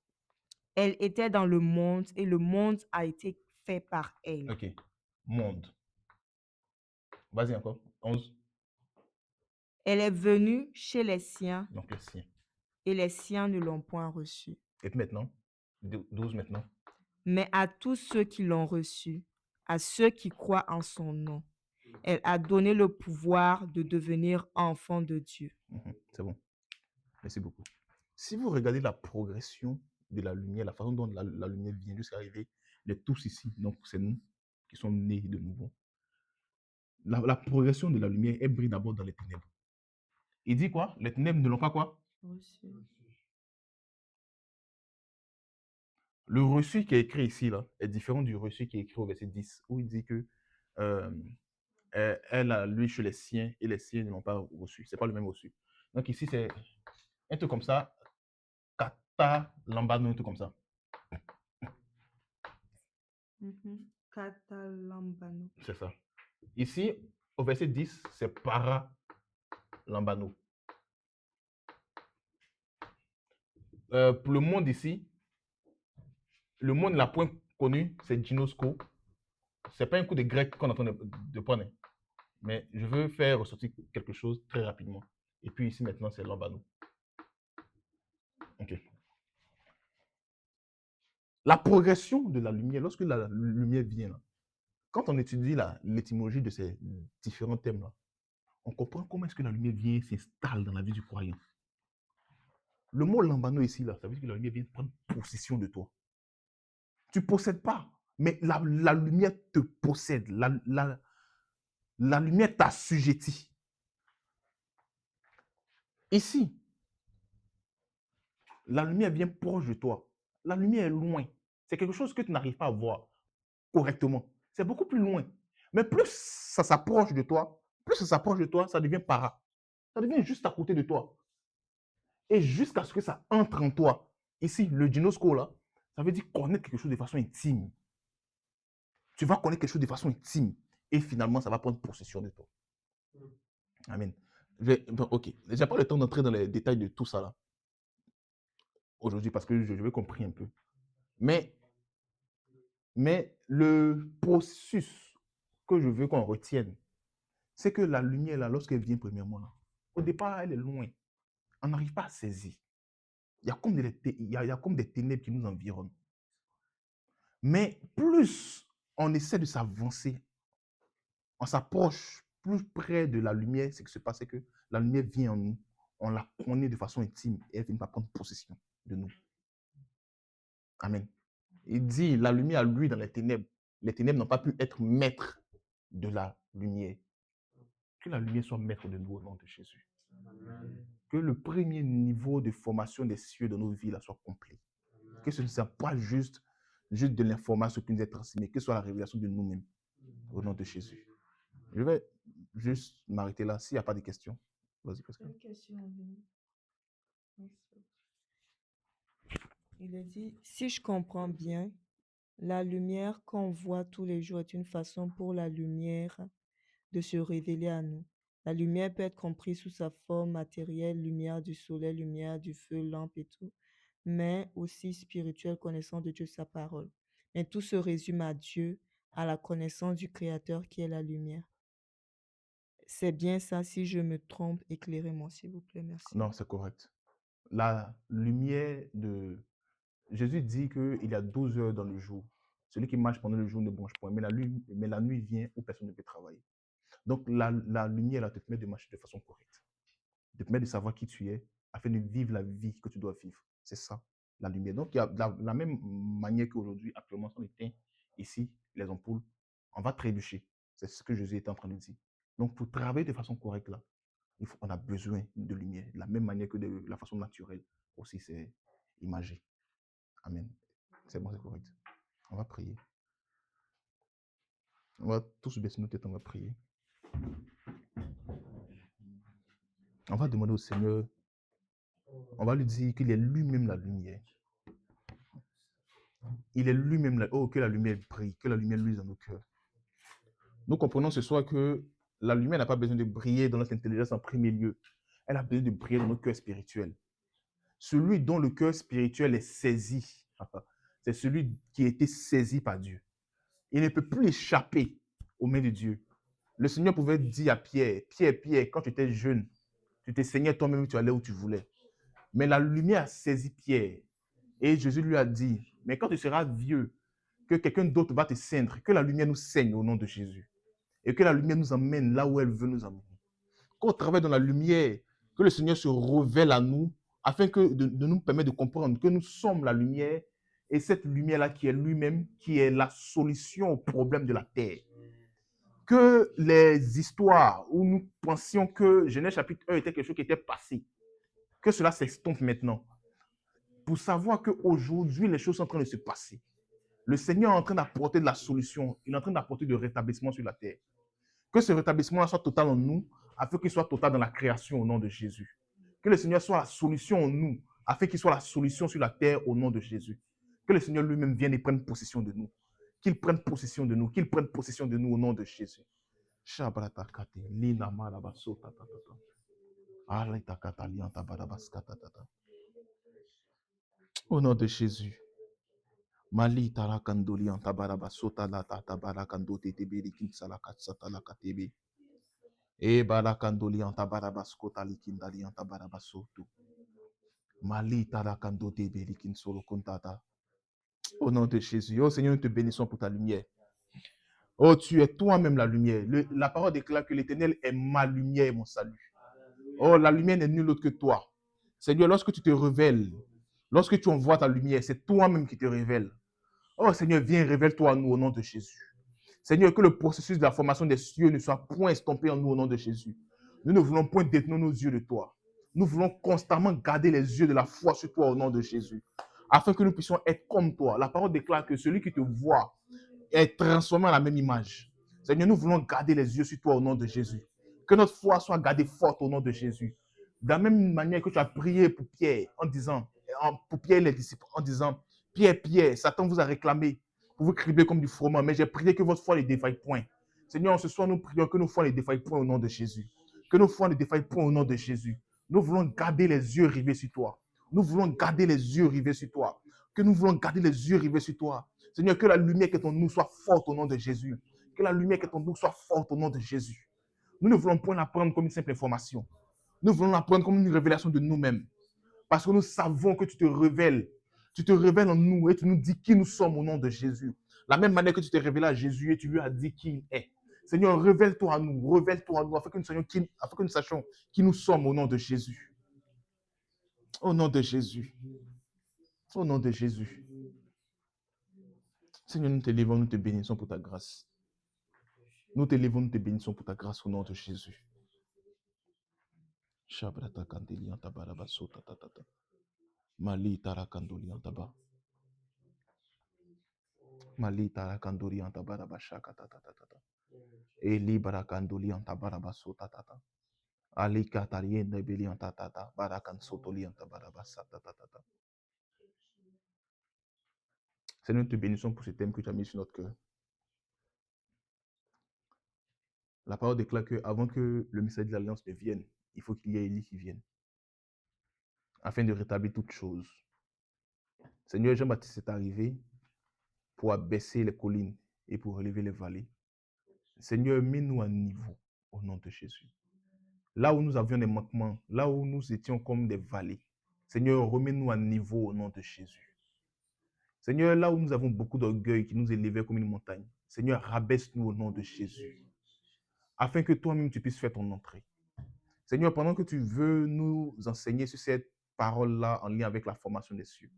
Elle était dans le monde et le monde a été fait par elle. Ok, monde. Vas-y encore. 11. Elle est venue chez les siens Donc, le sien. et les siens ne l'ont point reçue. Et puis maintenant, 12 maintenant. Mais à tous ceux qui l'ont reçue, à ceux qui croient en son nom, elle a donné le pouvoir de devenir enfants de Dieu. C'est bon. Merci beaucoup. Si vous regardez la progression de la lumière, la façon dont la lumière vient jusqu'à arriver, les tous ici, donc c'est nous qui sommes nés de nouveau. La progression de la lumière, elle brille d'abord dans les ténèbres. Il dit quoi? Les ténèbres ne l'ont pas quoi? Reçue. Le reçu qui est écrit ici là, est différent du reçu qui est écrit au verset 10, où il dit que elle a lu chez les siens et les siens ne l'ont pas reçu. Ce n'est pas le même reçu. Donc ici, c'est un truc comme ça. Kata lambano, un truc comme ça. Katalambano. C'est ça. Ici, au verset 10, c'est para lambano. Pour le monde ici, le monde la point connu, c'est ginosko. Ce n'est pas un coup de grec qu'on est en train de prendre. Mais je veux faire ressortir quelque chose très rapidement. Et puis ici, maintenant, c'est lambano. Ok. La progression de la lumière, lorsque la lumière vient, là, quand on étudie l'étymologie de ces différents thèmes-là, on comprend comment est-ce que la lumière vient s'installe dans la vie du croyant. Le mot lambano ici, là, ça veut dire que la lumière vient prendre possession de toi. Tu ne possèdes pas, mais la lumière te possède. La lumière t'assujettit. Ici, la lumière vient proche de toi. La lumière est loin. C'est quelque chose que tu n'arrives pas à voir correctement. C'est beaucoup plus loin. Mais plus ça s'approche de toi, ça devient para. Ça devient juste à côté de toi. Et jusqu'à ce que ça entre en toi. Ici, le dinosco, là, ça veut dire connaître quelque chose de façon intime. Tu vas connaître quelque chose de façon intime. Et finalement, ça va prendre possession de toi. Amen. Ok. Je n'ai pas le temps d'entrer dans les détails de tout ça, là. Aujourd'hui, parce que je vais comprendre un peu. Mais le processus que je veux qu'on retienne, c'est que la lumière, là, lorsqu'elle vient premièrement, là, au départ, elle est loin. On n'arrive pas à saisir. Il y a comme des ténèbres qui nous environnent. Mais plus on essaie de s'avancer on s'approche plus près de la lumière, ce qui se passe, c'est que la lumière vient en nous. On la connaît de façon intime et elle vient prendre possession de nous. Amen. Il dit, la lumière a lui dans les ténèbres. Les ténèbres n'ont pas pu être maîtres de la lumière. Que la lumière soit maître de nous au nom de Jésus. Que le premier niveau de formation des cieux dans nos vies là, soit complet. Que ce ne soit pas juste de l'information qui nous est transmise, mais que ce soit la révélation de nous-mêmes au nom de Jésus. Je vais juste m'arrêter là. S'il n'y a pas de questions, vas-y, Pascal. Une question à venir. Il est dit, si je comprends bien, la lumière qu'on voit tous les jours est une façon pour la lumière de se révéler à nous. La lumière peut être comprise sous sa forme matérielle, lumière du soleil, lumière du feu, lampe et tout, mais aussi spirituelle, connaissance de Dieu, sa parole. Mais tout se résume à Dieu, à la connaissance du Créateur qui est la lumière. C'est bien ça, si je me trompe, éclairez-moi, s'il vous plaît, merci. Non, c'est correct. La lumière de... Jésus dit qu'il y a 12 heures dans le jour. Celui qui marche pendant le jour ne bronche point, mais la nuit vient où personne ne peut travailler. Donc, la lumière là, te permet de marcher de façon correcte. Te permet de savoir qui tu es, afin de vivre la vie que tu dois vivre. C'est ça, la lumière. Donc, il y a la même manière qu'aujourd'hui, actuellement, si on éteint ici les ampoules, on va trébucher. C'est ce que Jésus était en train de dire. Donc, pour travailler de façon correcte là, on a besoin de lumière. De la même manière que de la façon naturelle aussi, c'est imagé. Amen. C'est bon, c'est correct. On va prier. On va tous baisser nos têtes, on va prier. On va demander au Seigneur, on va lui dire qu'il est lui-même la lumière. Il est lui-même que la lumière brille, que la lumière luise dans nos cœurs. Nous comprenons ce soir que la lumière n'a pas besoin de briller dans notre intelligence en premier lieu. Elle a besoin de briller dans notre cœur spirituel. Celui dont le cœur spirituel est saisi, c'est celui qui a été saisi par Dieu. Il ne peut plus échapper aux mains de Dieu. Le Seigneur pouvait dire à Pierre, Pierre, quand tu étais jeune, tu te saignais toi-même, tu allais où tu voulais. Mais la lumière a saisi Pierre. Et Jésus lui a dit, mais quand tu seras vieux, que quelqu'un d'autre va te ceindre, que la lumière nous saigne au nom de Jésus. Et que la lumière nous emmène là où elle veut nous emmener. Qu'au travers de la lumière, que le Seigneur se révèle à nous, afin de nous permettre de comprendre que nous sommes la lumière, et cette lumière-là qui est lui-même, qui est la solution au problème de la terre. Que les histoires où nous pensions que Genèse chapitre 1 était quelque chose qui était passé, que cela s'estompe maintenant. Pour savoir qu'aujourd'hui, les choses sont en train de se passer. Le Seigneur est en train d'apporter de la solution. Il est en train d'apporter du rétablissement sur la terre. Que ce rétablissement soit total en nous, afin qu'il soit total dans la création au nom de Jésus. Que le Seigneur soit la solution en nous, afin qu'il soit la solution sur la terre au nom de Jésus. Que le Seigneur lui-même vienne et prenne possession de nous. Qu'il prenne possession de nous. Qu'il prenne possession de nous au nom de Jésus. Au nom de Jésus. Mali tarakandoli antabaraba sota la tabarakando tetebiri kinsalakat la katebe. E barakandoli antabaraba skotali kindali antabaraba soto. Mali tarakando tebiri kinsolo kontata. Au nom de Jésus. Oh Seigneur, nous te bénissons pour ta lumière. Oh, tu es toi-même la lumière. La parole déclare que l'Éternel est ma lumière et mon salut. Oh, la lumière n'est nulle autre que toi. Seigneur, lorsque tu te révèles, lorsque tu envoies ta lumière, c'est toi-même qui te révèle. Oh Seigneur, viens, révèle-toi à nous au nom de Jésus. Seigneur, que le processus de la formation des cieux ne soit point estompé en nous au nom de Jésus. Nous ne voulons point détenir nos yeux de toi. Nous voulons constamment garder les yeux de la foi sur toi au nom de Jésus. Afin que nous puissions être comme toi. La parole déclare que celui qui te voit est transformé à la même image. Seigneur, nous voulons garder les yeux sur toi au nom de Jésus. Que notre foi soit gardée forte au nom de Jésus. De la même manière que tu as prié pour Pierre en disant, pour Pierre et les disciples, en disant, Pierre, Satan vous a réclamé pour vous cribler comme du froment, mais j'ai prié que votre foi ne défaille point. Seigneur, ce soir, nous prions que nos foi ne défaille point au nom de Jésus. Que nos foi ne défaille point au nom de Jésus. Nous voulons garder les yeux rivés sur toi. Nous voulons garder les yeux rivés sur toi. Que nous voulons garder les yeux rivés sur toi. Seigneur, que la lumière qui est en nous soit forte au nom de Jésus. Que la lumière qui est en nous soit forte au nom de Jésus. Nous ne voulons point la prendre comme une simple information. Nous voulons la prendre comme une révélation de nous-mêmes. Parce que nous savons que tu te révèles. Tu te révèles en nous et tu nous dis qui nous sommes au nom de Jésus. La même manière que tu t'es révélé à Jésus et tu lui as dit qui il est. Seigneur, révèle-toi à nous, afin que nous sachions qui nous sommes au nom de Jésus. Au nom de Jésus. Au nom de Jésus. Seigneur, nous te levons, nous te bénissons pour ta grâce. Nous te levons, nous te bénissons pour ta grâce au nom de Jésus. Shabrata kandeli antabaraba sota tatata. Mali tarakandoli antaba. Mali tarakandoli antabaraba shaka tatatata. Eli barakandoli antabaraba sota tata. Ali katarien nebeli antatata. Barakan sotoli antabaraba sata tatata. Seigneur, nous te bénissons pour ce thème que tu as mis sur notre cœur. La parole déclare qu'avant que le mystère de l'Alliance ne vienne, il faut qu'il y ait Élie qui vienne, afin de rétablir toutes choses. Seigneur, Jean-Baptiste est arrivé pour abaisser les collines et pour relever les vallées. Seigneur, mets-nous à niveau au nom de Jésus. Là où nous avions des manquements, là où nous étions comme des vallées, Seigneur, remets-nous à niveau au nom de Jésus. Seigneur, là où nous avons beaucoup d'orgueil qui nous élevait comme une montagne, Seigneur, rabaisse-nous au nom de Jésus, afin que toi-même tu puisses faire ton entrée. Seigneur, pendant que tu veux nous enseigner sur cette parole-là en lien avec la formation des cieux,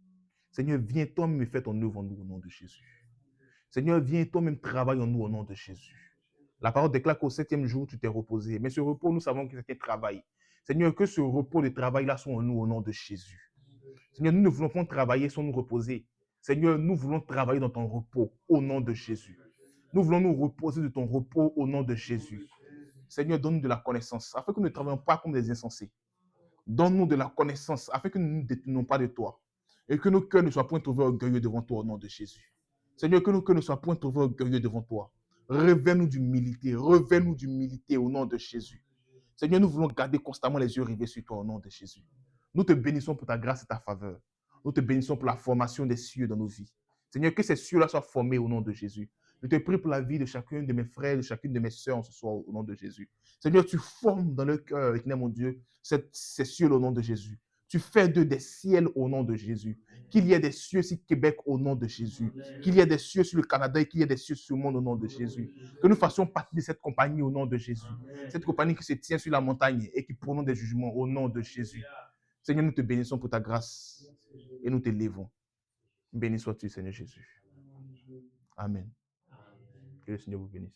Seigneur, viens toi-même faire ton œuvre en nous au nom de Jésus. Seigneur, viens toi-même travailler en nous au nom de Jésus. La parole déclare qu'au 7e jour, tu t'es reposé. Mais ce repos, nous savons que c'est un travail. Seigneur, que ce repos de travail-là soit en nous au nom de Jésus. Seigneur, nous ne voulons pas travailler sans nous reposer. Seigneur, nous voulons travailler dans ton repos au nom de Jésus. Nous voulons nous reposer de ton repos au nom de Jésus. Seigneur, donne-nous de la connaissance, afin que nous ne travaillions pas comme des insensés. Donne-nous de la connaissance, afin que nous ne nous détournions pas de toi. Et que nos cœurs ne soient point trouvés orgueilleux devant toi au nom de Jésus. Seigneur, que nos cœurs ne soient point trouvés orgueilleux devant toi. Révèle-nous d'humilité au nom de Jésus. Seigneur, nous voulons garder constamment les yeux rivés sur toi au nom de Jésus. Nous te bénissons pour ta grâce et ta faveur. Nous te bénissons pour la formation des cieux dans nos vies. Seigneur, que ces cieux-là soient formés au nom de Jésus. Je te prie pour la vie de chacun de mes frères, de chacune de mes sœurs ce soir au nom de Jésus. Seigneur, tu formes dans leur cœur, éternel mon Dieu, ces cieux au nom de Jésus. Tu fais d'eux des ciels au nom de Jésus. Qu'il y ait des cieux sur Québec au nom de Jésus. Qu'il y ait des cieux sur le Canada et qu'il y ait des cieux sur le monde au nom de Jésus. Que nous fassions partie de cette compagnie au nom de Jésus. Cette compagnie qui se tient sur la montagne et qui prononce des jugements au nom de Jésus. Seigneur, nous te bénissons pour ta grâce et nous t'élèvons. Béni sois-tu, Seigneur Jésus. Amen. Que le Seigneur vous bénisse.